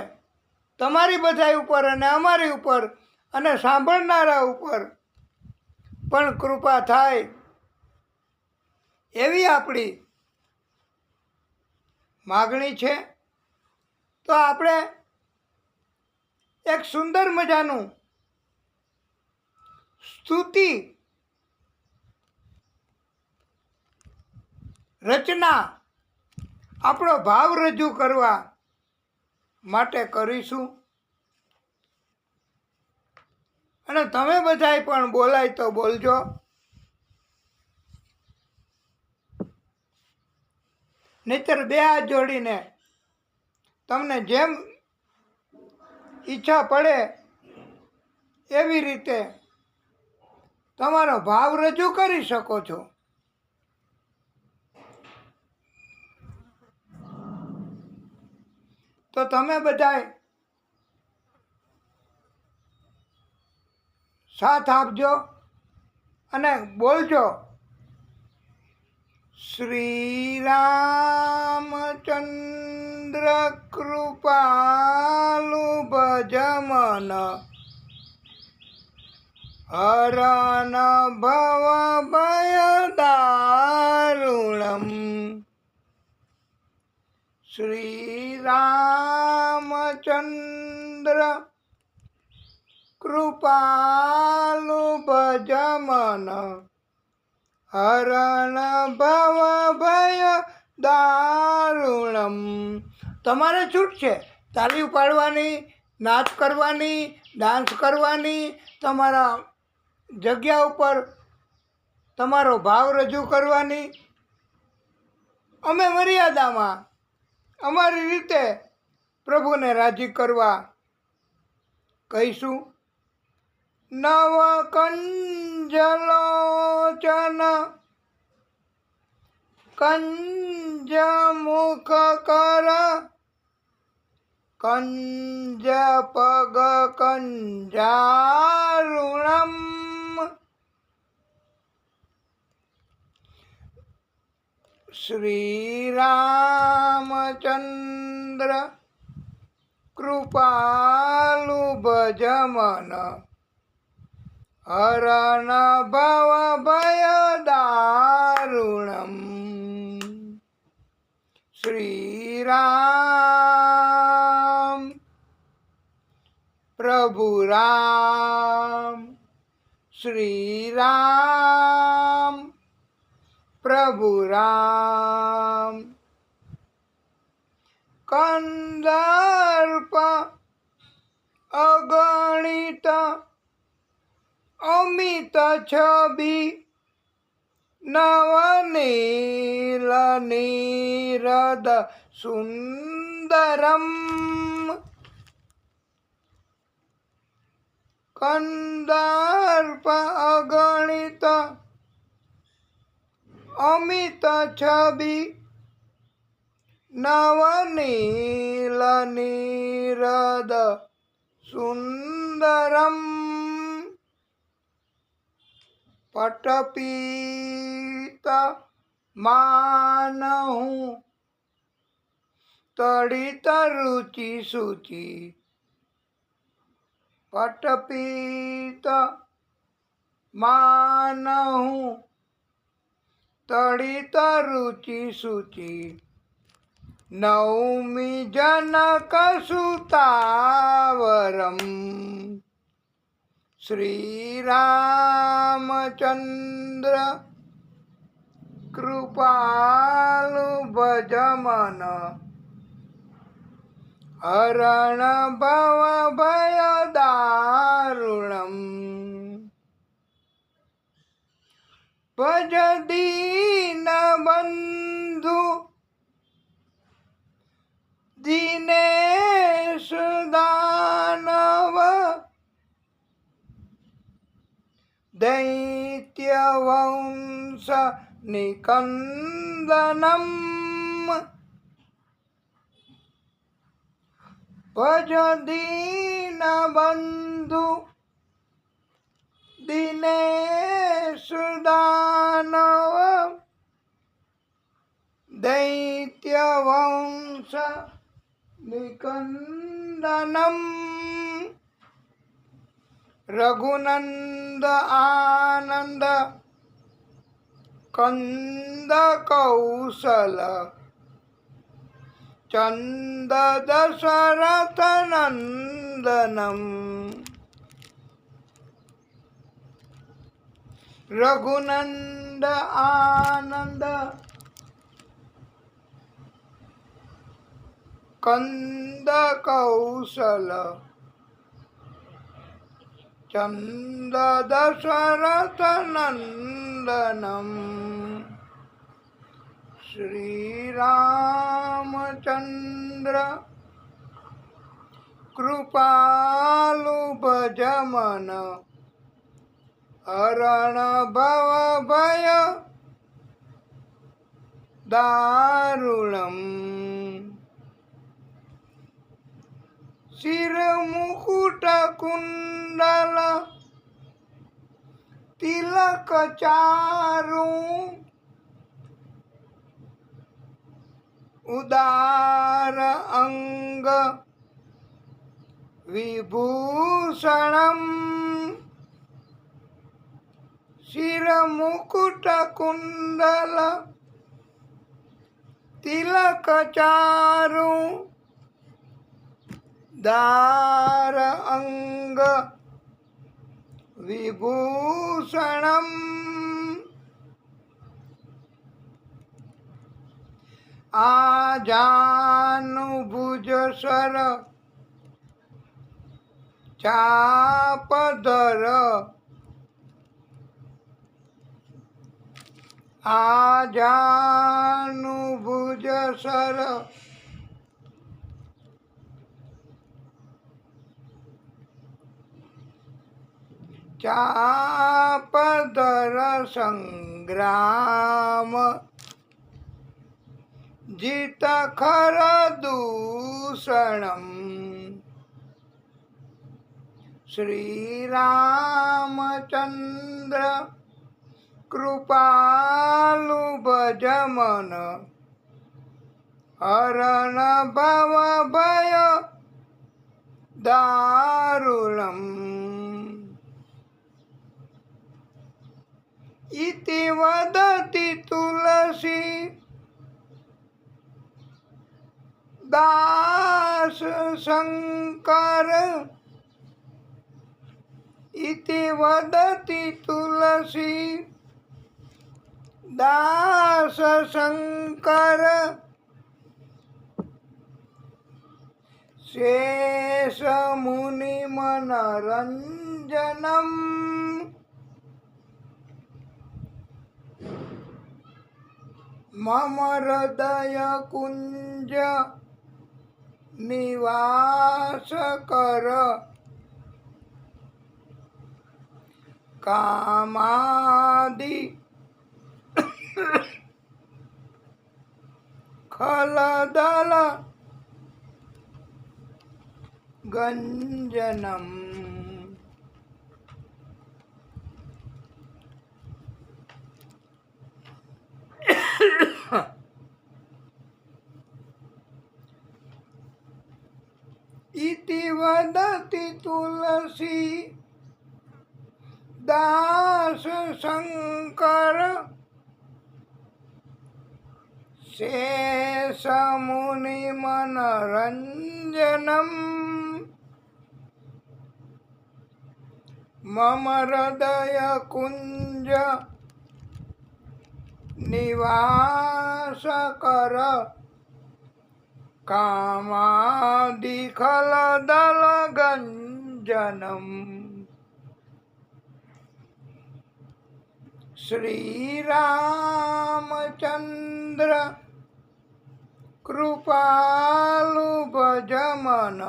તમારી બધા ઉપર અને અમારી ઉપર અને સાંભળનારા ઉપર પણ કૃપા થાય એવી આપણી માગણી છે તો આપણે એક સુંદર મજાનું સ્તુતિ રચના આપણો ભાવ રજૂ કરવા માટે કરીશું અને તમે બધાય પણ બોલાય તો બોલજો નહીતર બે હાથ જોડીને તમને જેમ ઈચ્છા પડે એવી રીતે તમારો ભાવ રજૂ કરી શકો છો. તો તમે બધાય સાથ આપજો અને બોલજો, શ્રી રામચંદ્ર કૃપાલુ ભજમન હરન ભવ ભય દારુણમ. શ્રી રામચંદ્ર કૃપાલુ ભજમન હરણ ભવ ભય દારુણમ. તમારે છૂટ છે તાળી પાડવાની, નાચ કરવાની, ડાન્સ કરવાની, તમારા જગ્યા ઉપર તમારો ભાવ રજૂ કરવાની. અમે મર્યાદામાં અમારી રીતે પ્રભુને રાજી કરવા કહીશું. નવ કંજલોચન કંજ મુખ કર કંજ પગ કંજારુણમ. શ્રી રામચંદ્ર કૃપાલુ ભજમન હરણ ભવ ભય દારુણમ. શ્રી રામ પ્રભુ રામ, શ્રી રામ પ્રભુ રામ. કંદર્પ અગણિત અમિત છબી નવનીલ નીરદ સુંદરમ. કંદર્પ અગણિત અમિત છબી નવનીલ નીરદ સુંદરમ. પટપીત માનહુ તડિત રુચિ સૂચિ. પટપીત માનહુ તડિત રુચિ સૂચિ. નૌમિ જનક સુતાવરમ. શ્રી રામચંદ્ર કૃપાલુ ભજમન હરણ ભવ ભય દારુણમ. ભજ દીન બંધુ દિનેશ દાનવ દૈત્ય વંશ નિકંદનમ. ભજ દીન બંધુ દિનેશ દાનવ દૈત્ય વંશ નિકંદનમ. રઘુનંદ આનંદ કંદ કૌશલ ચંદ દશરથ નંદનમ. રઘુનંદ આનંદ કંદ કૌશલ ચંદ દશરથ નંદનમ. श्री रामचंद्र कृपालु भज मन हरण भव भय दारुणम् शिर मुकुट कुंडल तिलक चारु उदार अंग विभूषणम् शिर मुकुट कुंडल तिलक चारु दार अंग विभूषणम् आजानुभुज सर चापधर आजानुभुज सर चापधर संग्राम जित खर दूषणम् श्री रामचंद्र कृपालु भज मन हरण भव भय दारुणम् इति वदति तुलसी दास शंकर इति वदति तुलसी दास शंकर शेष मुनि मनरंजनम् मम हृदय कुंज निवास कर कामादि खलदल गंजनम् इति वदति तुलसी दास शंकर शेष मुनि मनरंजनम् मम हृदय कुंज निवास कर कामादि खलदल गंजनम् श्री रामचंद्र कृपालु भज मन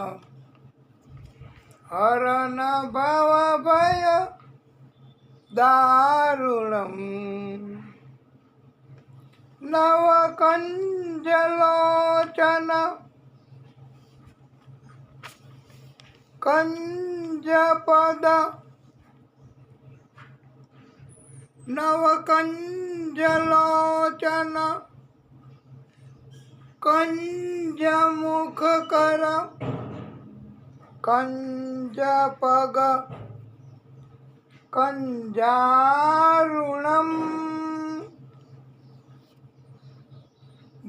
हरण भव भय दारुणम् नव कंजलोचन कंजपद नव कंजलोचन कंजमुख कर कंजपग कंजारुणम्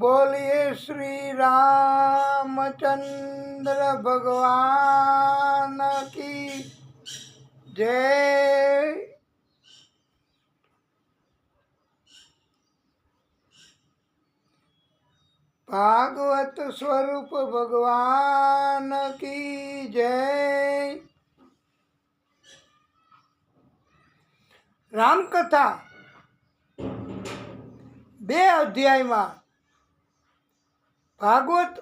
बोलिए श्री रामचंद्र भगवान की जय। भागवत स्वरूप भगवान की जय। रामकथा 2 अध्यायમાં ભાગવત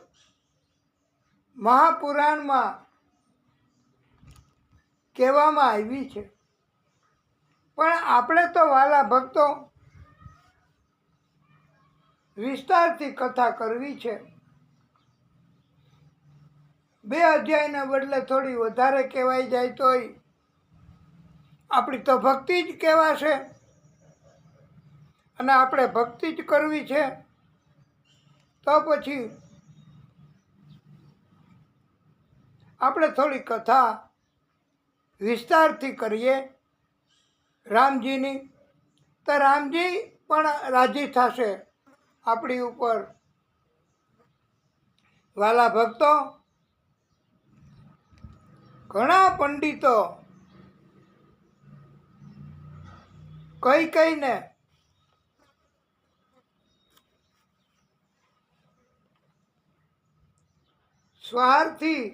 મહાપુરાણમાં કહેવામાં આવી છે, પણ આપણે તો વાલા ભક્તો વિસ્તારથી કથા કરવી છે. 2 અધ્યાયના બદલે થોડી વધારે કહેવાઈ જાય તોય આપણી તો ભક્તિ જ કહેવાશે, અને આપણે ભક્તિ જ કરવી છે. તો પછી આપણે થોડી કથા વિસ્તારથી કરીએ રામજીની, તો રામજી પણ રાજી થશે આપણી ઉપર. વાલા ભક્તો, ઘણા પંડિતો કહીને સ્વાર્થી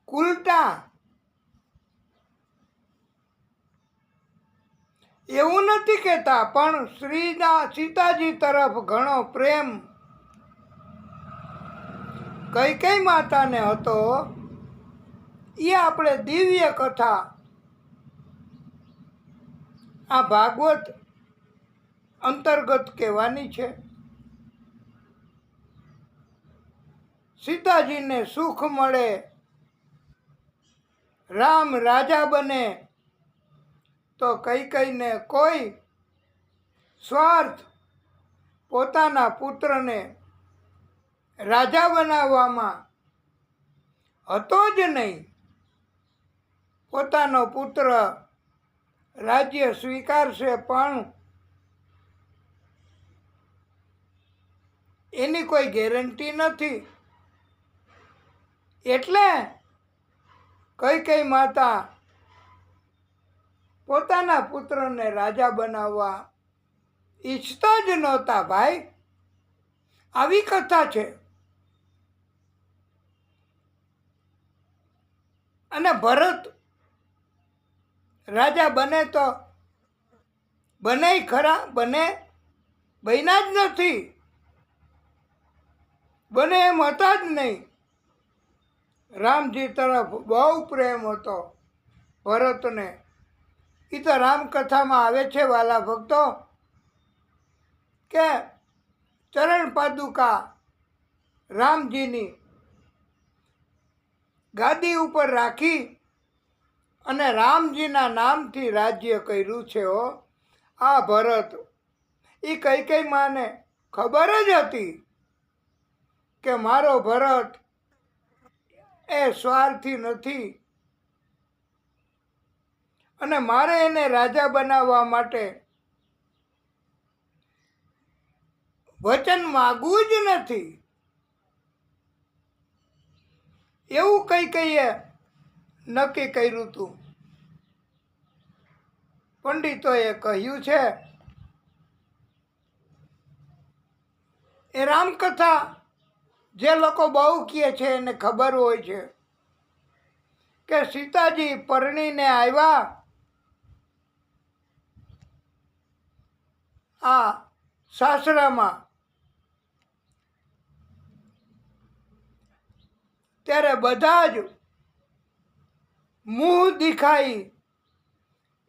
ઉલટા એવું નથી કહેતા, પણ સીતાજી તરફ ઘણો પ્રેમ કઈ માતાને હતો. એ આપણે દિવ્ય કથા આ ભાગવત અંતર્ગત કહેવાની છે. સીતાજીને સુખ મળે, રામ રાજા બને, તો કઈને કોઈ સ્વાર્થ પોતાના પુત્રને રાજા બનાવવામાં હતો જ નહીં. પોતાનો પુત્ર રાજ્ય સ્વીકારશે, પણ એની કોઈ ગેરંટી નથી. એટલે કઈ માતા પોતાના પુત્રને રાજા બનાવવા ઈચ્છતા જ નહોતા. ભાઈ, આવી કથા છે. અને ભરત રાજા બને તો બને ખરા? બન્યા જ નથી. બને એમ હતા જ નહીં. રામજી તરફ બહુ પ્રેમ હતો ભરતને. એ તો રામકથામાં આવે છે વાલા ભક્તો, કે ચરણ પાદુકા રામજીની ગાદી ઉપર રાખી અને રામજીના નામથી રાજ્ય કર્યું છે. આ ભરત, એ કઈ માને ખબર જ હતી કે મારો ભરત એ સ્વાર્થી નથી, અને મારે એને રાજા બનાવવા માટે વચન માગવું જ નથી. એવું કઈએ નક્કી કર્યું હતું. પંડિતોએ કહ્યું છે, એ રામકથા જે લોકો બહુ કહે છે એને ખબર હોય છે કે સીતાજી પરણીને આવ્યા આ સાસરામાં, ત્યારે બધા જ મુંહ દેખાઈ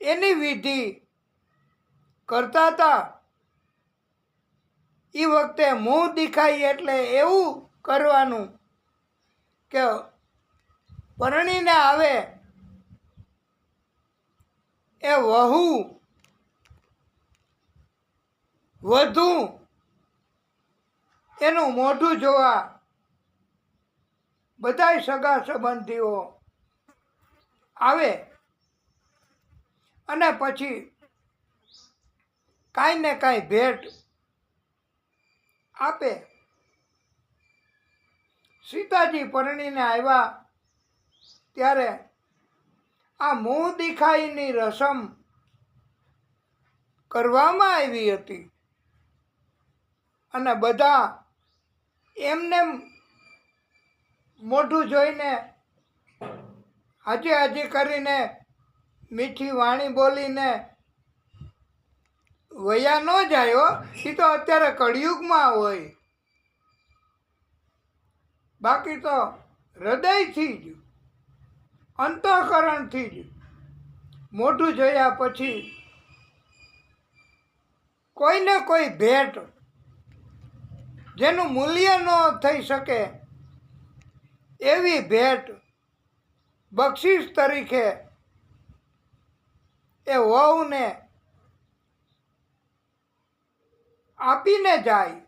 એની વિધિ કરતા હતા. એ વખતે મુંહ દેખાઈ એટલે એવું કરવાનું કે પરણીને આવે એ વધુ એનું મોઢું જોવા બધાય સગા સંબંધીઓ આવે, અને પછી કાંઈ ને કાંઈ ભેટ આપે. સીતાજી પરણીને આવ્યા ત્યારે આ મુંહ દેખાઈની રસમ કરવામાં આવી હતી, અને બધા એમને મોઢું જોઈને હાજી કરીને મીઠી વાણી બોલીને વયા ન જાય હો, એ તો અત્યારે કળિયુગમાં હોય, બાકી તો હૃદયથી જ અંતઃકરણથી જ મોઢું જોયા પછી કોઈને કોઈ ભેટ જેનું મૂલ્ય ન થઈ શકે એવી ભેટ બક્ષિસ તરીકે એ વહુને આપીને જાય,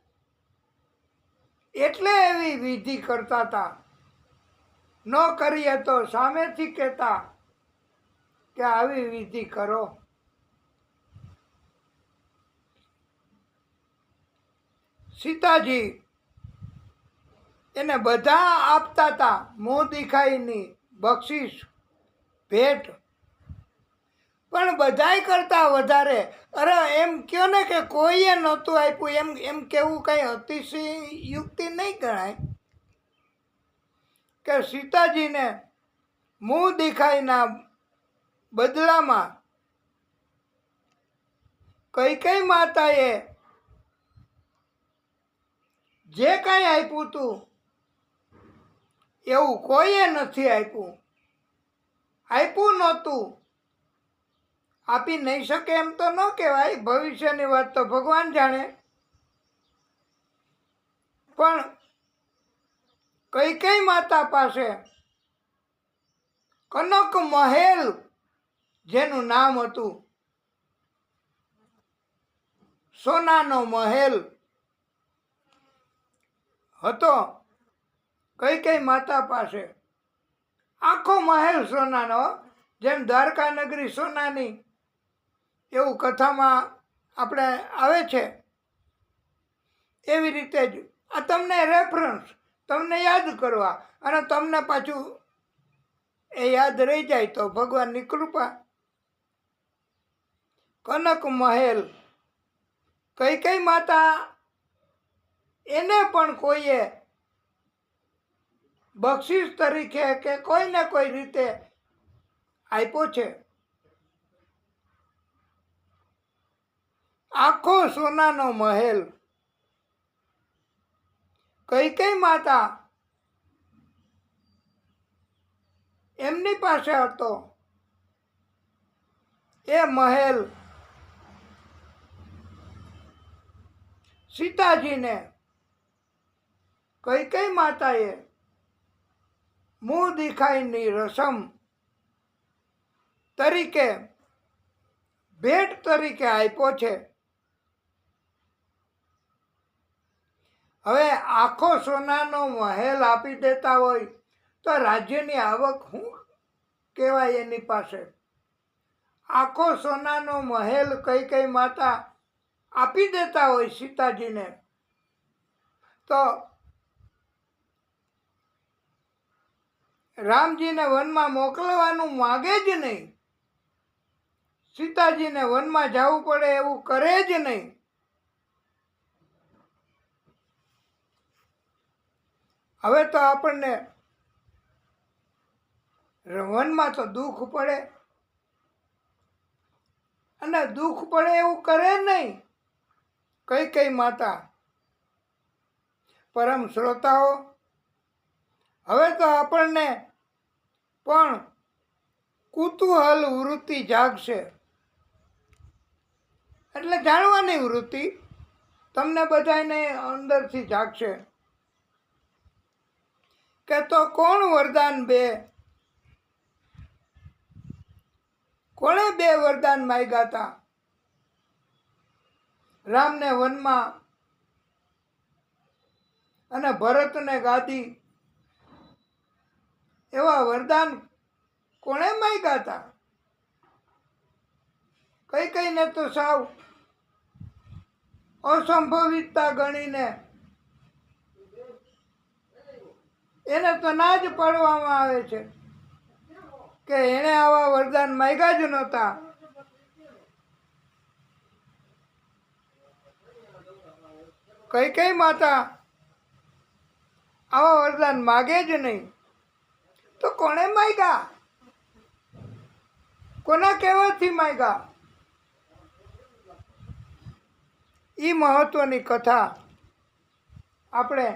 એટલે એવી વિધિ કરતા હતા. ન કરીએ તો સામેથી કહેતા કે આવી વિધિ કરો. સીતાજી એને બધા આપતા હતા, મોં દેખાઈની બક્ષિસ ભેટ, પણ બધાય કરતા વધારે, અરે એમ કયો ને કે કોઈએ નહોતું આપ્યું, એમ કેવું કઈ અતિશય યુક્તિ નહીં ગણાય કે સીતાજીને મોં દેખાઈના બદલામાં કઈ માતાએ જે કાંઈ આપ્યું હતું એવું કોઈએ નથી આપ્યું, આપ્યું નહોતું. આપી નહીં શકે એમ તો ન કહેવાય, ભવિષ્યની વાત તો ભગવાન જાણે, પણ કઈ માતા પાસે કનક મહેલ જેનું નામ હતું, સોનાનો મહેલ હતો, કઈ માતા પાસે આખો મહેલ સોનાનો, જેમ દ્વારકા નગરી સોનાની એવું કથામાં આપણે આવે છે, એવી રીતે જ આ તમને રેફરન્સ, તમને યાદ કરવા, અને તમને પાછું એ યાદ રહી જાય તો ભગવાનની કૃપા. કનક મહેલ કઈ માતા એને પણ કોઈએ બક્ષિસ તરીકે કે કોઈને કોઈ રીતે આપ્યો છે. આખો સોનાનો મહેલ કઈ માતા એમની પાસે હતો. એ મહેલ સીતાજીને કઈ માતાએ મોં દેખાઈની રસમ તરીકે ભેટ તરીકે આપ્યો છે. હવે આખો સોનાનો મહેલ આપી દેતા હોય તો રાજ્યની આવક શું કહેવાય એની પાસે? આખો સોનાનો મહેલ કઈ માતા આપી દેતા હોય સીતાજીને, તો રામજીને વનમાં મોકલવાનું માગે જ નહીં, સીતાજીને વનમાં જવું પડે એવું કરે જ નહીં. હવે તો આપણને વનમાં તો દુઃખ પડે, અને દુઃખ પડે એવું કરે નહીં કઈ માતા. પરમ શ્રોતાઓ, હવે તો આપણને પણ કુતૂહલ વૃત્તિ જાગશે, એટલે જાણવાની વૃત્તિ તમને બધાને અંદરથી જાગશે કે તો કોણ વરદાન કોણે બે વરદાન માંગ્યા હતા રામને વનમાં અને ભરતને ગાદી? એવા વરદાન કોણે માંગ્યા હતા? કઈને તો સાવ અસંભવિતતા ગણીને એને તો ના જ પાડવામાં આવે છે કે એણે આવા વરદાન માંગ્યા જ નહોતા. કઈ માતા આવા વરદાન માગે જ નહીં, તો કોણે માંગ્યા? કોના કહેવાથી માંગ્યા? એ મહત્વની કથા આપણે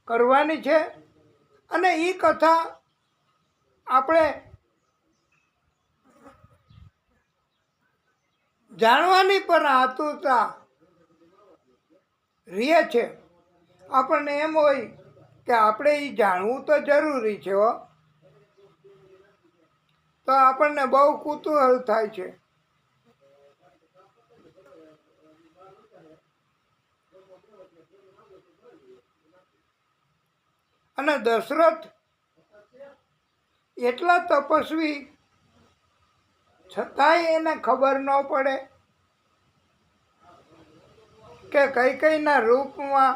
કરવાની છે અને એ કથા આપણે જાણવાની પણ આતુરતા રહે છે. આપણને એમ હોય કે આપણે એ જાણવું તો જરૂરી છે હો, તો આપણને બહુ કુતૂહલ થાય છે. અને દશરથ એટલા તપસ્વી છતાંય એને ખબર ન પડે કે કૈકેયીના રૂપમાં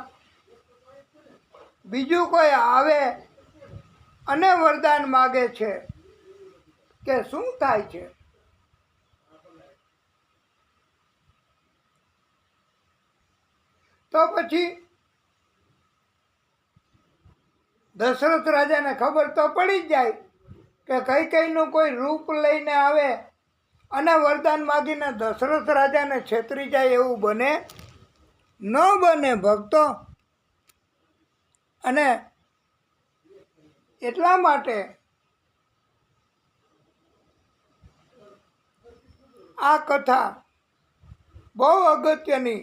બીજું કોઈ આવે અને વરદાન માગે છે કે શું થાય છે. તો પછી દશરથ રાજાને ખબર તો પડી જ જાય કે કૈકેયીનું કોઈ રૂપ લઈને આવે અને વરદાન માગીને દશરથ રાજાને છેતરી જાય એવું બને ન બને ભક્તો. અને એટલા માટે આ કથા બહુ અગત્યની,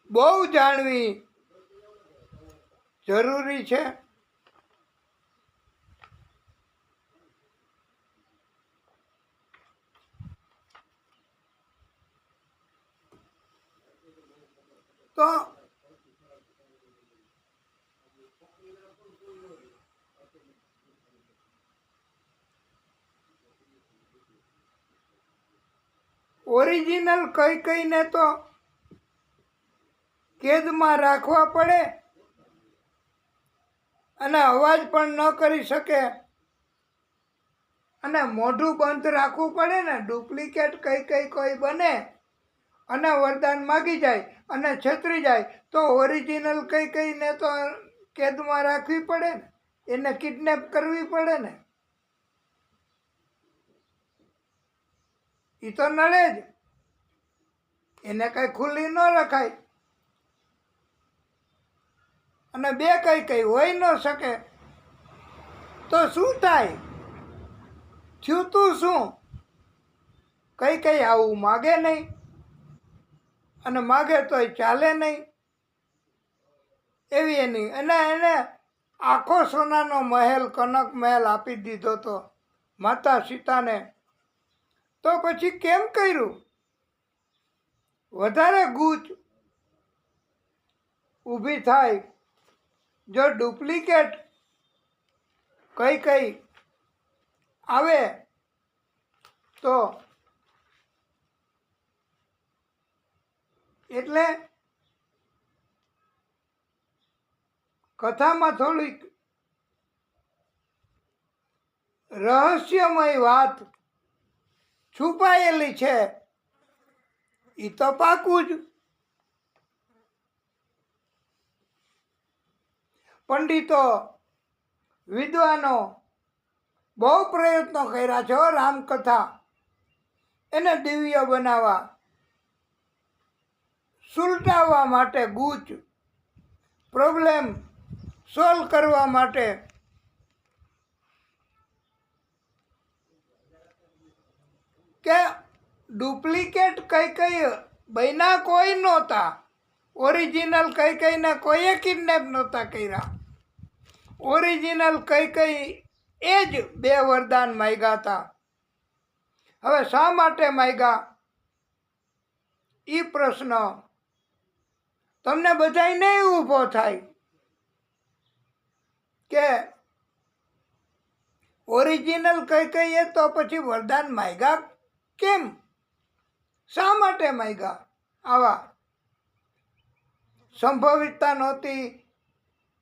બહુ જાણવી જરૂરી છે. તો ઓરિજિનલ કૈકેયીને તો કેદમાં રાખવા પડે અને અવાજ પણ ન કરી શકે અને મોઢું બંધ રાખવું પડે ને. ડુપ્લિકેટ કૈકેયી કોઈ બને અને વરદાન માગી જાય અને છેતરી જાય તો ઓરિજિનલ કૈકેયીને તો કેદમાં રાખવી પડે ને, એને કિડનેપ કરવી પડે ને. એ તો નડે જ, એને કઈ ખુલ્લી ન રખાય. અને બે કૈકેયી હોય ન શકે તો શું થાય? થયું તું શું? કૈકેયી આવું માગે નહીં અને માગે તોય ચાલે નહીં એવી એની. અને એને આખો સોનાનો મહેલ, કનક મહેલ આપી દીધો તો માતા સીતાને. તો પછી કેમ કર્યું? વધારે ગૂંચ ઊભી થાય જો ડુપ્લિકેટ કૈકેયી આવે તો. એટલે કથામાં થોડીક રહસ્યમય વાત છુપાયેલી છે, એ તો પાકું જ. પંડિતો, વિદ્વાનો બહુ પ્રયત્નો કર્યા છે રામકથા એને દિવ્ય બનાવવા, સુલટાવવા માટે, ગૂંચ પ્રોબ્લેમ સોલ્વ કરવા માટે. કે ડુપ્લિકેટ કૈકેયી બન્યા કોઈ નહોતા, ઓરિજિનલ કૈકેયીને કોઈએ કિડનેપ નહોતા કર્યા. ઓરિજિનલ કૈકેયી એ જ બે વરદાન માંગ્યા હતા. હવે શા માટે માંગ્યા એ પ્રશ્ન તમને બધાયને ઊભો થાય કે ઓરિજિનલ કૈકેયીએ તો પછી વરદાન માંગ્યા કેમ? શા માટે માંગ્યા? આવા સંભવિતતા નહોતી,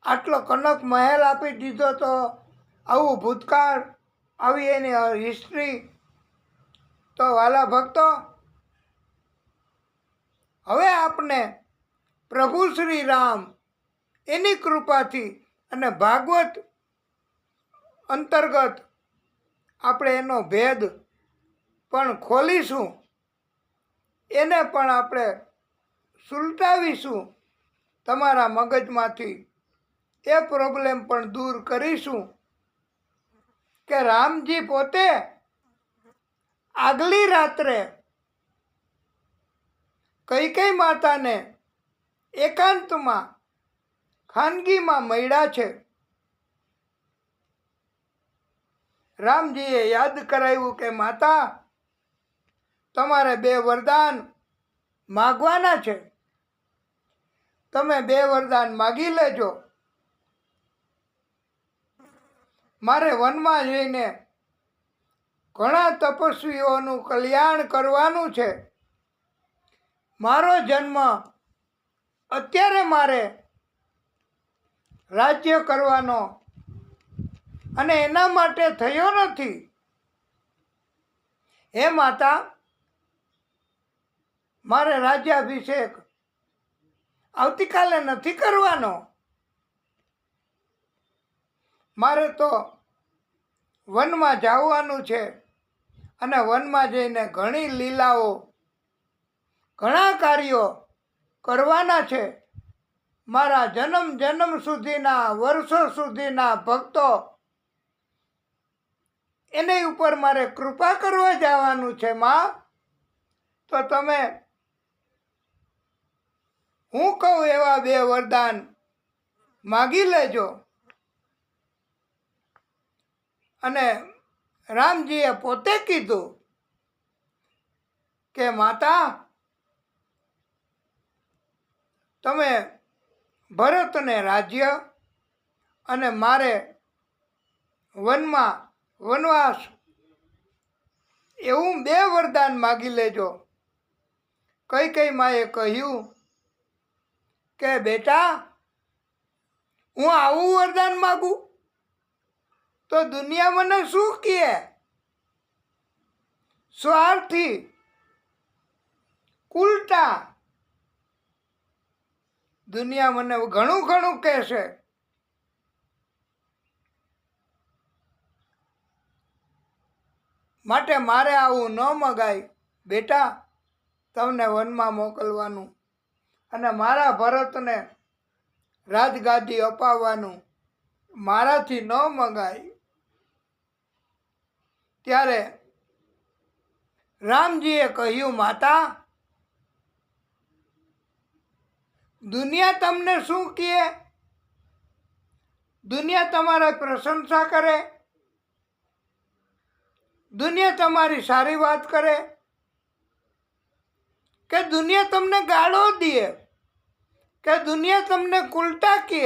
આટલો કનક મહેલ આપી દીધો તો, આવું ભૂતકાળ, આવી એની હિસ્ટ્રી. તો વાલા ભક્તો, હવે આપને પ્રભુ શ્રી રામ એની કૃપાથી અને ભાગવત અંતર્ગત આપણે એનો ભેદ પણ ખોલીશું, એને પણ આપણે સુલટાવીશું, તમારા મગજમાંથી એ પ્રોબ્લેમ પણ દૂર કરીશું કે રામજી પોતે આગલી રાત્રે કૈકેયી માતાને એકાંતમાં ખાનગીમાં મળ્યા છે. રામજીએ યાદ કરાવ્યું કે માતા, તમારે 2 વરદાન માગવાના છે. તમે 2 વરદાન માગી લેજો. મારે વનમાં જઈને ઘણા તપસ્વીઓનું કલ્યાણ કરવાનું છે. મારો જન્મ અત્યારે મારે રાજ્ય કરવાનો અને એના માટે થયો નથી. હે માતા, મારે રાજ્યાભિષેક આવતીકાલે નથી કરવાનો. મારે તો વનમાં જવાનું છે અને વનમાં જઈને ઘણી લીલાઓ, ઘણા કાર્યો કરવાના છે. મારા જન્મ જન્મ સુધીના, વર્ષો સુધીના ભક્તો, એની ઉપર મારે કૃપા કરવા જવાનું છે. માં, તો તમે હું કહું એવા 2 વરદાન માગી લેજો. અને રામજીએ પોતે કીધું કે માતા, તમે ભરતને રાજ્ય અને મારે વનમાં વનવાસ, એવું 2 વરદાન માગી લેજો. કૈકેયી માએ કહ્યું કે બેટા, હું આવું વરદાન માગું તો દુનિયા મને શું કહે? સ્વાર્થી, ઉલટા દુનિયા મને ઘણું ઘણું કહેશે. માટે મારે આવું ન મગાય. બેટા, તમને વનમાં મોકલવાનું અને મારા ભરતને રાજગાદી અપાવવાનું મારાથી ન મગાય. ત્યારે રામજીએ કહ્યું, માતા, દુનિયા તમને શું કહે? દુનિયા તમારી પ્રશંસા કરે, દુનિયા તમારી સારી વાત કરે કે દુનિયા તમને ગાળો દે કે દુનિયા તમને ઉલટા કહે,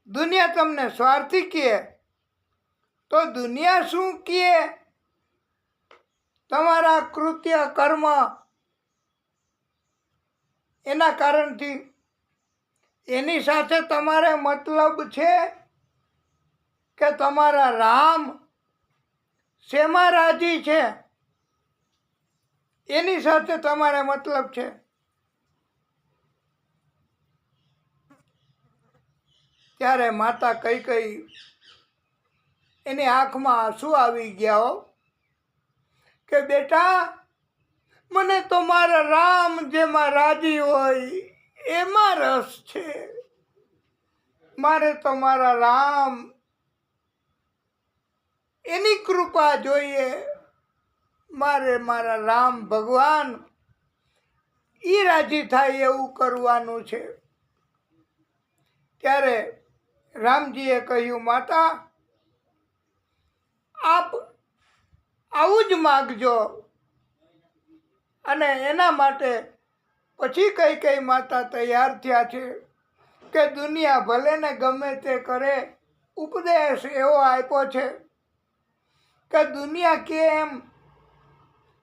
દુનિયા તમને સ્વાર્થી કહે, તો દુનિયા શું કહે? તમારા કૃત્ય કર્મ એના કારણથી એની સાથે તમારે મતલબ છે કે તમારા રામ શેમાં રાજી છે એની સાથે તમારે મતલબ છે. ત્યારે માતા કૈકેયી, એની આંખમાં આંસુ આવી ગયા હો કે બેટા, મને તો મારા રામ જેમાં રાજી હોય એમાં રસ છે. મારે તો મારા રામ, એની કૃપા જોઈએ. મારે મારા રામ ભગવાન એ રાજી થાય એવું કરવાનું છે. ત્યારે રામજીએ કહ્યું, માતા, આપ આવું જ માગજો. અને એના માટે પછી કૈકેયી માતા તૈયાર થયા છે કે દુનિયા ભલે ને ગમે તે કરે, ઉપદેશ એવો આપ્યો છે કે દુનિયા કેમ,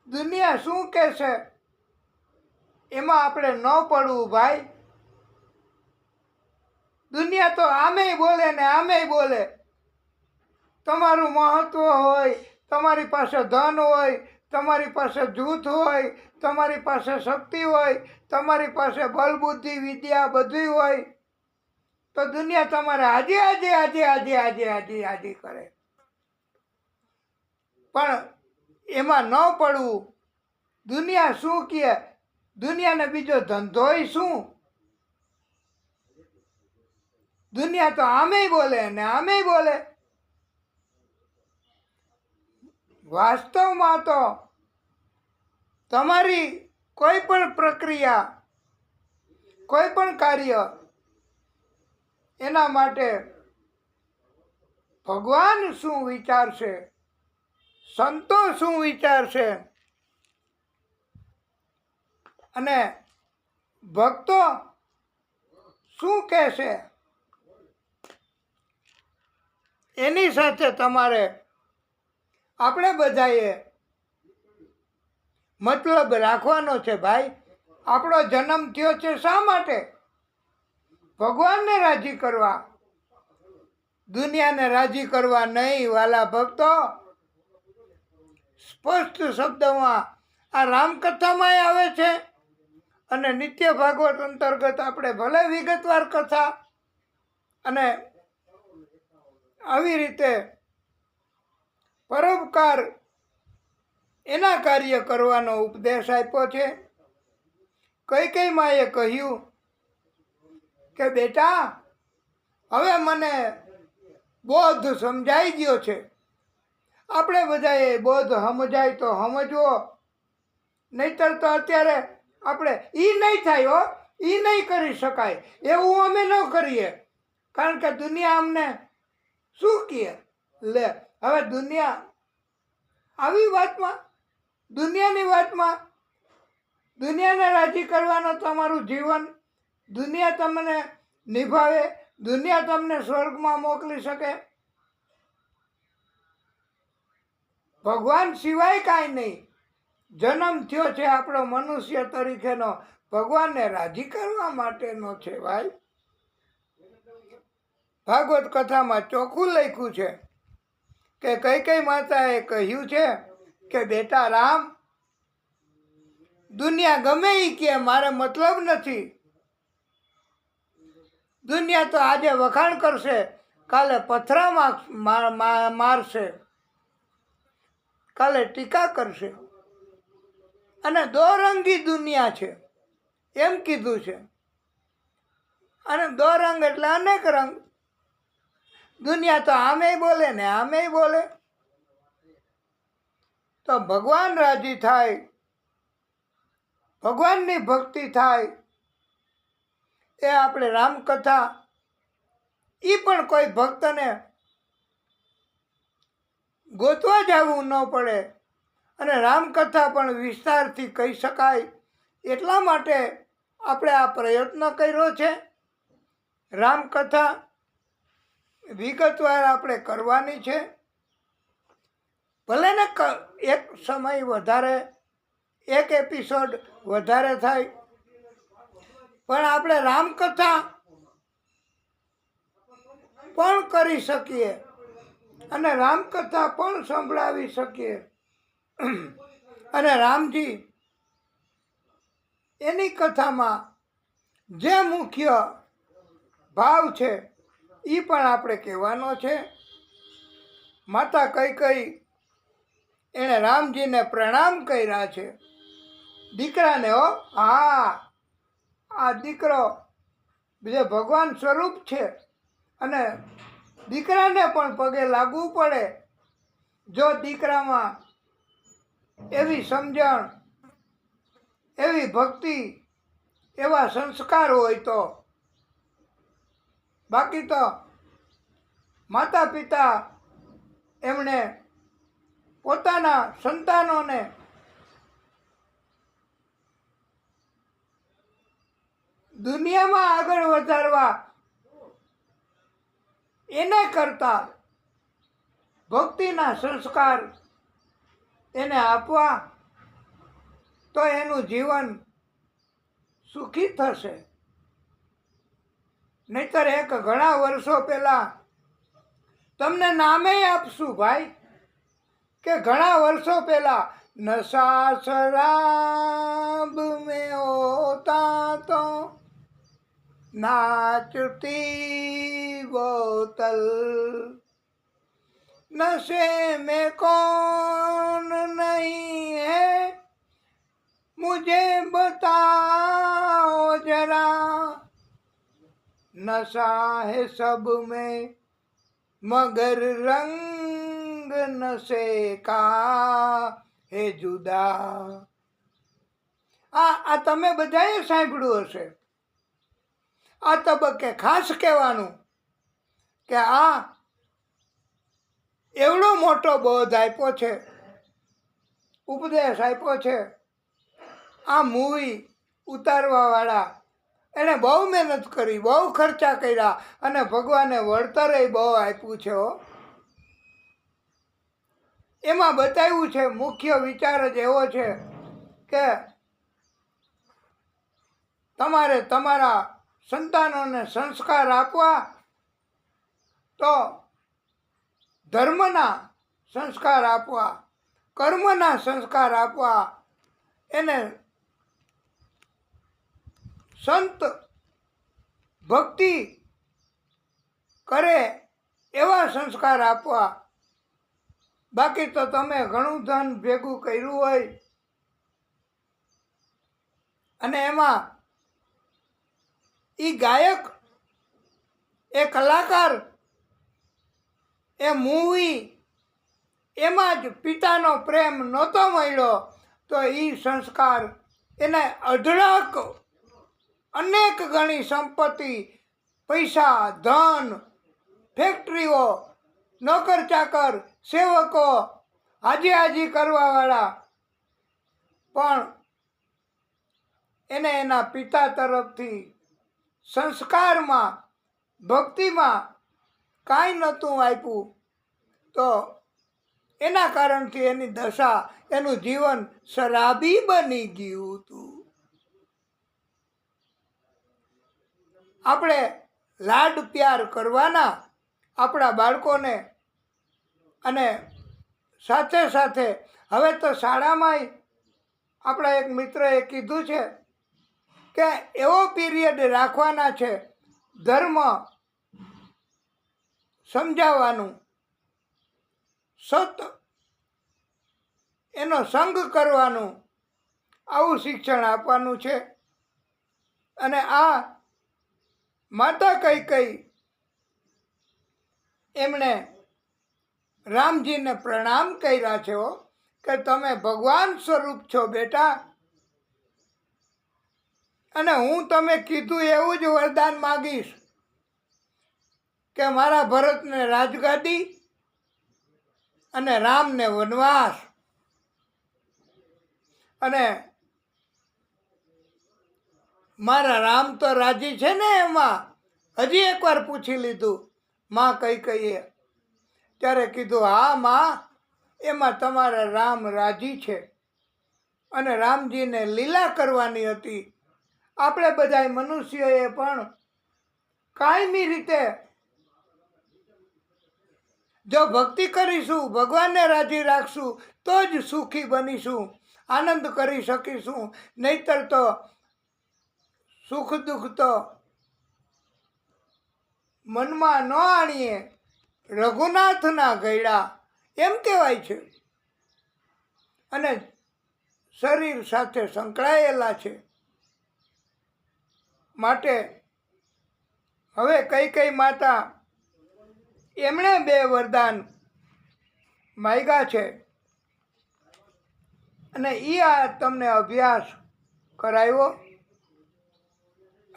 દુનિયા શું કહેશે, એમાં આપણે ન પડવું ભાઈ. દુનિયા તો આમેય બોલે ને આમેય બોલે. તમારું મહત્વ હોય, તમારી પાસે ધન હોય, તમારી પાસે જૂથ હોય, તમારી પાસે શક્તિ હોય, તમારી પાસે બળ બુદ્ધિ વિદ્યા બધું હોય, તો દુનિયા તમારે આજે આજે આજે આજે આજે આજે આજે કરે. પણ એમાં ન પડવું. દુનિયા શું કહે, દુનિયાને બીજો ધંધોય શું? દુનિયા તો આમેય બોલે ને આમેય બોલે. વાસ્તવમાં તો તમારી કોઈ પણ પ્રક્રિયા, કોઈ પણ કાર્ય, એના માટે ભગવાન શું વિચારશે, સંતો શું વિચારશે અને ભક્તો શું કહેશે, એની સાથે તમારે આપણે બધાએ મતલબ રાખવાનો છે. ભાઈ, આપણો જન્મ થયો છે શા માટે? ભગવાનને રાજી કરવા, દુનિયાને રાજી કરવા નહીં. વાલા ભક્તો, સ્પષ્ટ શબ્દમાં આ રામકથામાં આવે છે અને નિત્ય ભાગવત અંતર્ગત આપણે ભલે વિગતવાર કથા અને આવી રીતે પરોપકાર એના કાર્ય કરવાનો ઉપદેશ આપ્યો છે. કઈ માએ કહ્યું કે બેટા, હવે મને બોધ સમજાઈ ગયો છે. આપણે બધાએ બોધ સમજાય તો સમજવો, નહીતર તો અત્યારે આપણે નહીં થાય હો, નહીં કરી શકાય એવું અમે ન કરીએ. કારણ કે દુનિયા અમને શું કહે? લે, હવે દુનિયા આવી વાતમાં, દુનિયાની વાતમાં, દુનિયાને રાજી કરવાનો તમારું જીવન, દુનિયા તમને નિભાવે, દુનિયા તમને સ્વર્ગમાં મોકલી શકે? ભગવાન સિવાય કાંઈ નહીં. જન્મ થયો છે આપણો મનુષ્ય તરીકેનો, ભગવાનને રાજી કરવા માટેનો છે. ભાઈ, ભાગવત કથામાં ચોખ્ખું લખ્યું છે કે કઈ માતાએ કહ્યું છે કે બેટા રામ, દુનિયા ગમે એ કે મારે મતલબ નથી. દુનિયા તો આજે વખાણ કરશે, કાલે પથરામાં મારશે, કાલે ટીકા કરશે. અને દોરંગી દુનિયા છે એમ કીધું છે. અને દો રંગ એટલે અનેક રંગ. દુનિયા તો આમેય બોલે ને આમેય બોલે. તો ભગવાન રાજી થાય, ભગવાનની ભક્તિ થાય, એ આપણે રામકથા, એ પણ કોઈ ભક્તને ગોતવા જવું ન પડે અને રામકથા પણ વિસ્તારથી કહી શકાય. એટલા માટે આપણે આ પ્રયત્ન કર્યો છે. રામકથા વિગતવાર આપણે કરવાની છે. ભલે ને એક સમય વધારે, એક એપિસોડ વધારે થાય, પણ આપણે રામકથા પણ કરી શકીએ અને રામકથા પણ સંભળાવી શકીએ. અને રામજી એની કથામાં જે મુખ્ય ભાવ છે એ પણ આપણે કહેવાનો છે. માતા કઈ એણે રામજીને પ્રણામ કર્યા છે. દીકરાને, હો, હા, આ દીકરો જે ભગવાન સ્વરૂપ છે અને દીકરાને પણ પગે લાગવું પડે. જો દીકરામાં એવી સમજણ, એવી ભક્તિ, એવા સંસ્કાર હોય તો. બાકી તો માતા પિતા એમણે પોતાના સંતાનોને દુનિયામાં આગળ વધારવા એને કરતા ભક્તિના સંસ્કાર એને આપવા તો એનું જીવન સુખી થશે. નહીતર એક ઘણા વર્ષો પહેલા તમને નામે આપશું ભાઈ, કે ઘણા વર્ષો પહેલા નશા શરાબ મેં હોતા તો नाचती बोतल नशे में कौन नहीं है मुझे बताओ जरा नशा है सब में मगर रंग नशे का है जुदा। આ તમે બધાએ સાંભળ્યું હશે. આ તબક્કે ખાસ કહેવાનું કે આ એવડો મોટો બોધ આપ્યો છે, ઉપદેશ આપ્યો છે. આ મૂવી ઉતારવાવાળા એણે બહુ મહેનત કરી, બહુ ખર્ચા કર્યા અને ભગવાને વળતરે બહુ આપ્યું છે. એમાં બતાવ્યું છે, મુખ્ય વિચાર જ એવો છે કે તમારે તમારા સંતાનોને સંસ્કાર આપવા તો ધર્મના સંસ્કાર આપવા, કર્મના સંસ્કાર આપવા, એને સંત ભક્તિ કરે એવા સંસ્કાર આપવા. બાકી તો તમે ઘણું ધન ભેગું કર્યું હોય અને એમાં એ ગાયક, એ કલાકાર, એ મૂવી એમાં જ પિતાનો પ્રેમ નહોતો મળ્યો તો એ સંસ્કાર એને અઢળક અનેક ગણી સંપત્તિ, પૈસા, ધન, ફેક્ટરીઓ, નોકર ચાકર, સેવકો, હાજી કરવાવાળા, પણ એને એના પિતા તરફથી સંસ્કારમાં, ભક્તિમાં કાંઈ નહોતું આપ્યું. તો એના કારણથી એની દશા, એનું જીવન શરાબી બની ગયું હતું. આપણે લાડ પ્યાર કરવાના આપણા બાળકોને, અને સાથે સાથે હવે તો શાળામાંય આપણા એક મિત્રએ કીધું છે કે એવો પીરિયડ રાખવાના છે ધર્મ સમજાવવાનું, સત એનો સંગ કરવાનું, આવું શિક્ષણ આપવાનું છે. અને આ માતા કૈકેયી એમણે રામજીને પ્રણામ કર્યા છે કે તમે ભગવાન સ્વરૂપ છો બેટા, અને હું તમે કીધું એવું જ વરદાન માગીશ કે મારા ભરતને રાજગાદી અને રામને વનવાસ. અને મારા રામ તો રાજી છે ને એમાં? હજી એકવાર પૂછી લીધું માં કૈકેયીએ. ત્યારે કીધું હા માં, એમાં તમારા રામ રાજી છે. અને રામજીને લીલા કરવાની હતી. આપણે બધા મનુષ્યોએ પણ કાયમી રીતે જો ભક્તિ કરીશું, ભગવાનને રાજી રાખશું તો જ સુખી બનીશું, આનંદ કરી શકીશું. નહીતર તો સુખ દુઃખ તો મનમાં ન આણીએ, રઘુનાથના ગયડા એમ કહેવાય છે. અને શરીર સાથે સંકળાયેલા છે. માટે હવે કૈકેયી માતા એમણે 2 વરદાન માગ્યા છે અને એ આ તમને અભ્યાસ કરાવ્યો.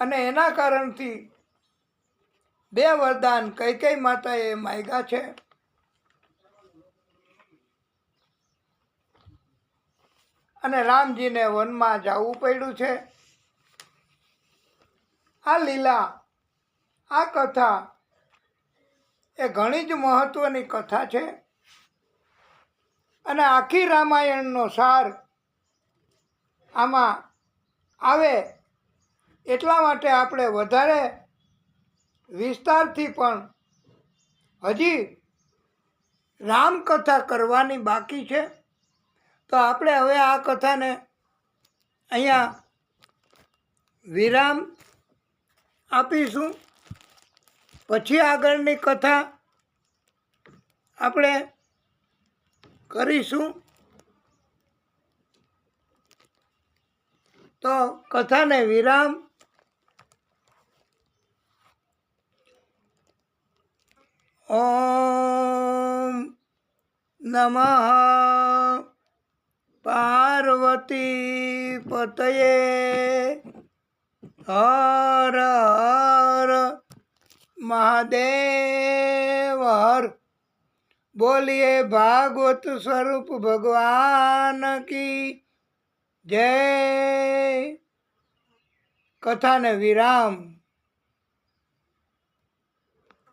અને એના કારણથી 2 વરદાન કૈકેયી માતાએ માગ્યા છે. અને રામજીને વનમાં જવું પડ્યું છે. આ લીલા, આ કથા એ ઘણી જ મહત્વની કથા છે. અને આખી રામાયણનો સાર આમાં આવે એટલા માટે આપણે વધારે વિસ્તારથી પણ હજી રામકથા કરવાની બાકી છે. તો આપણે હવે આ કથાને અહીંયા વિરામ આપીશું. પછી આગળની કથા આપણે કરીશું. તો કથાને વિરામ. ઓમ નમઃ પાર્વતી પતયે હર હર મહાદેવ હર. બોલીએ ભાગવત સ્વરૂપ ભગવાન કી જય. કથાને વિરામ.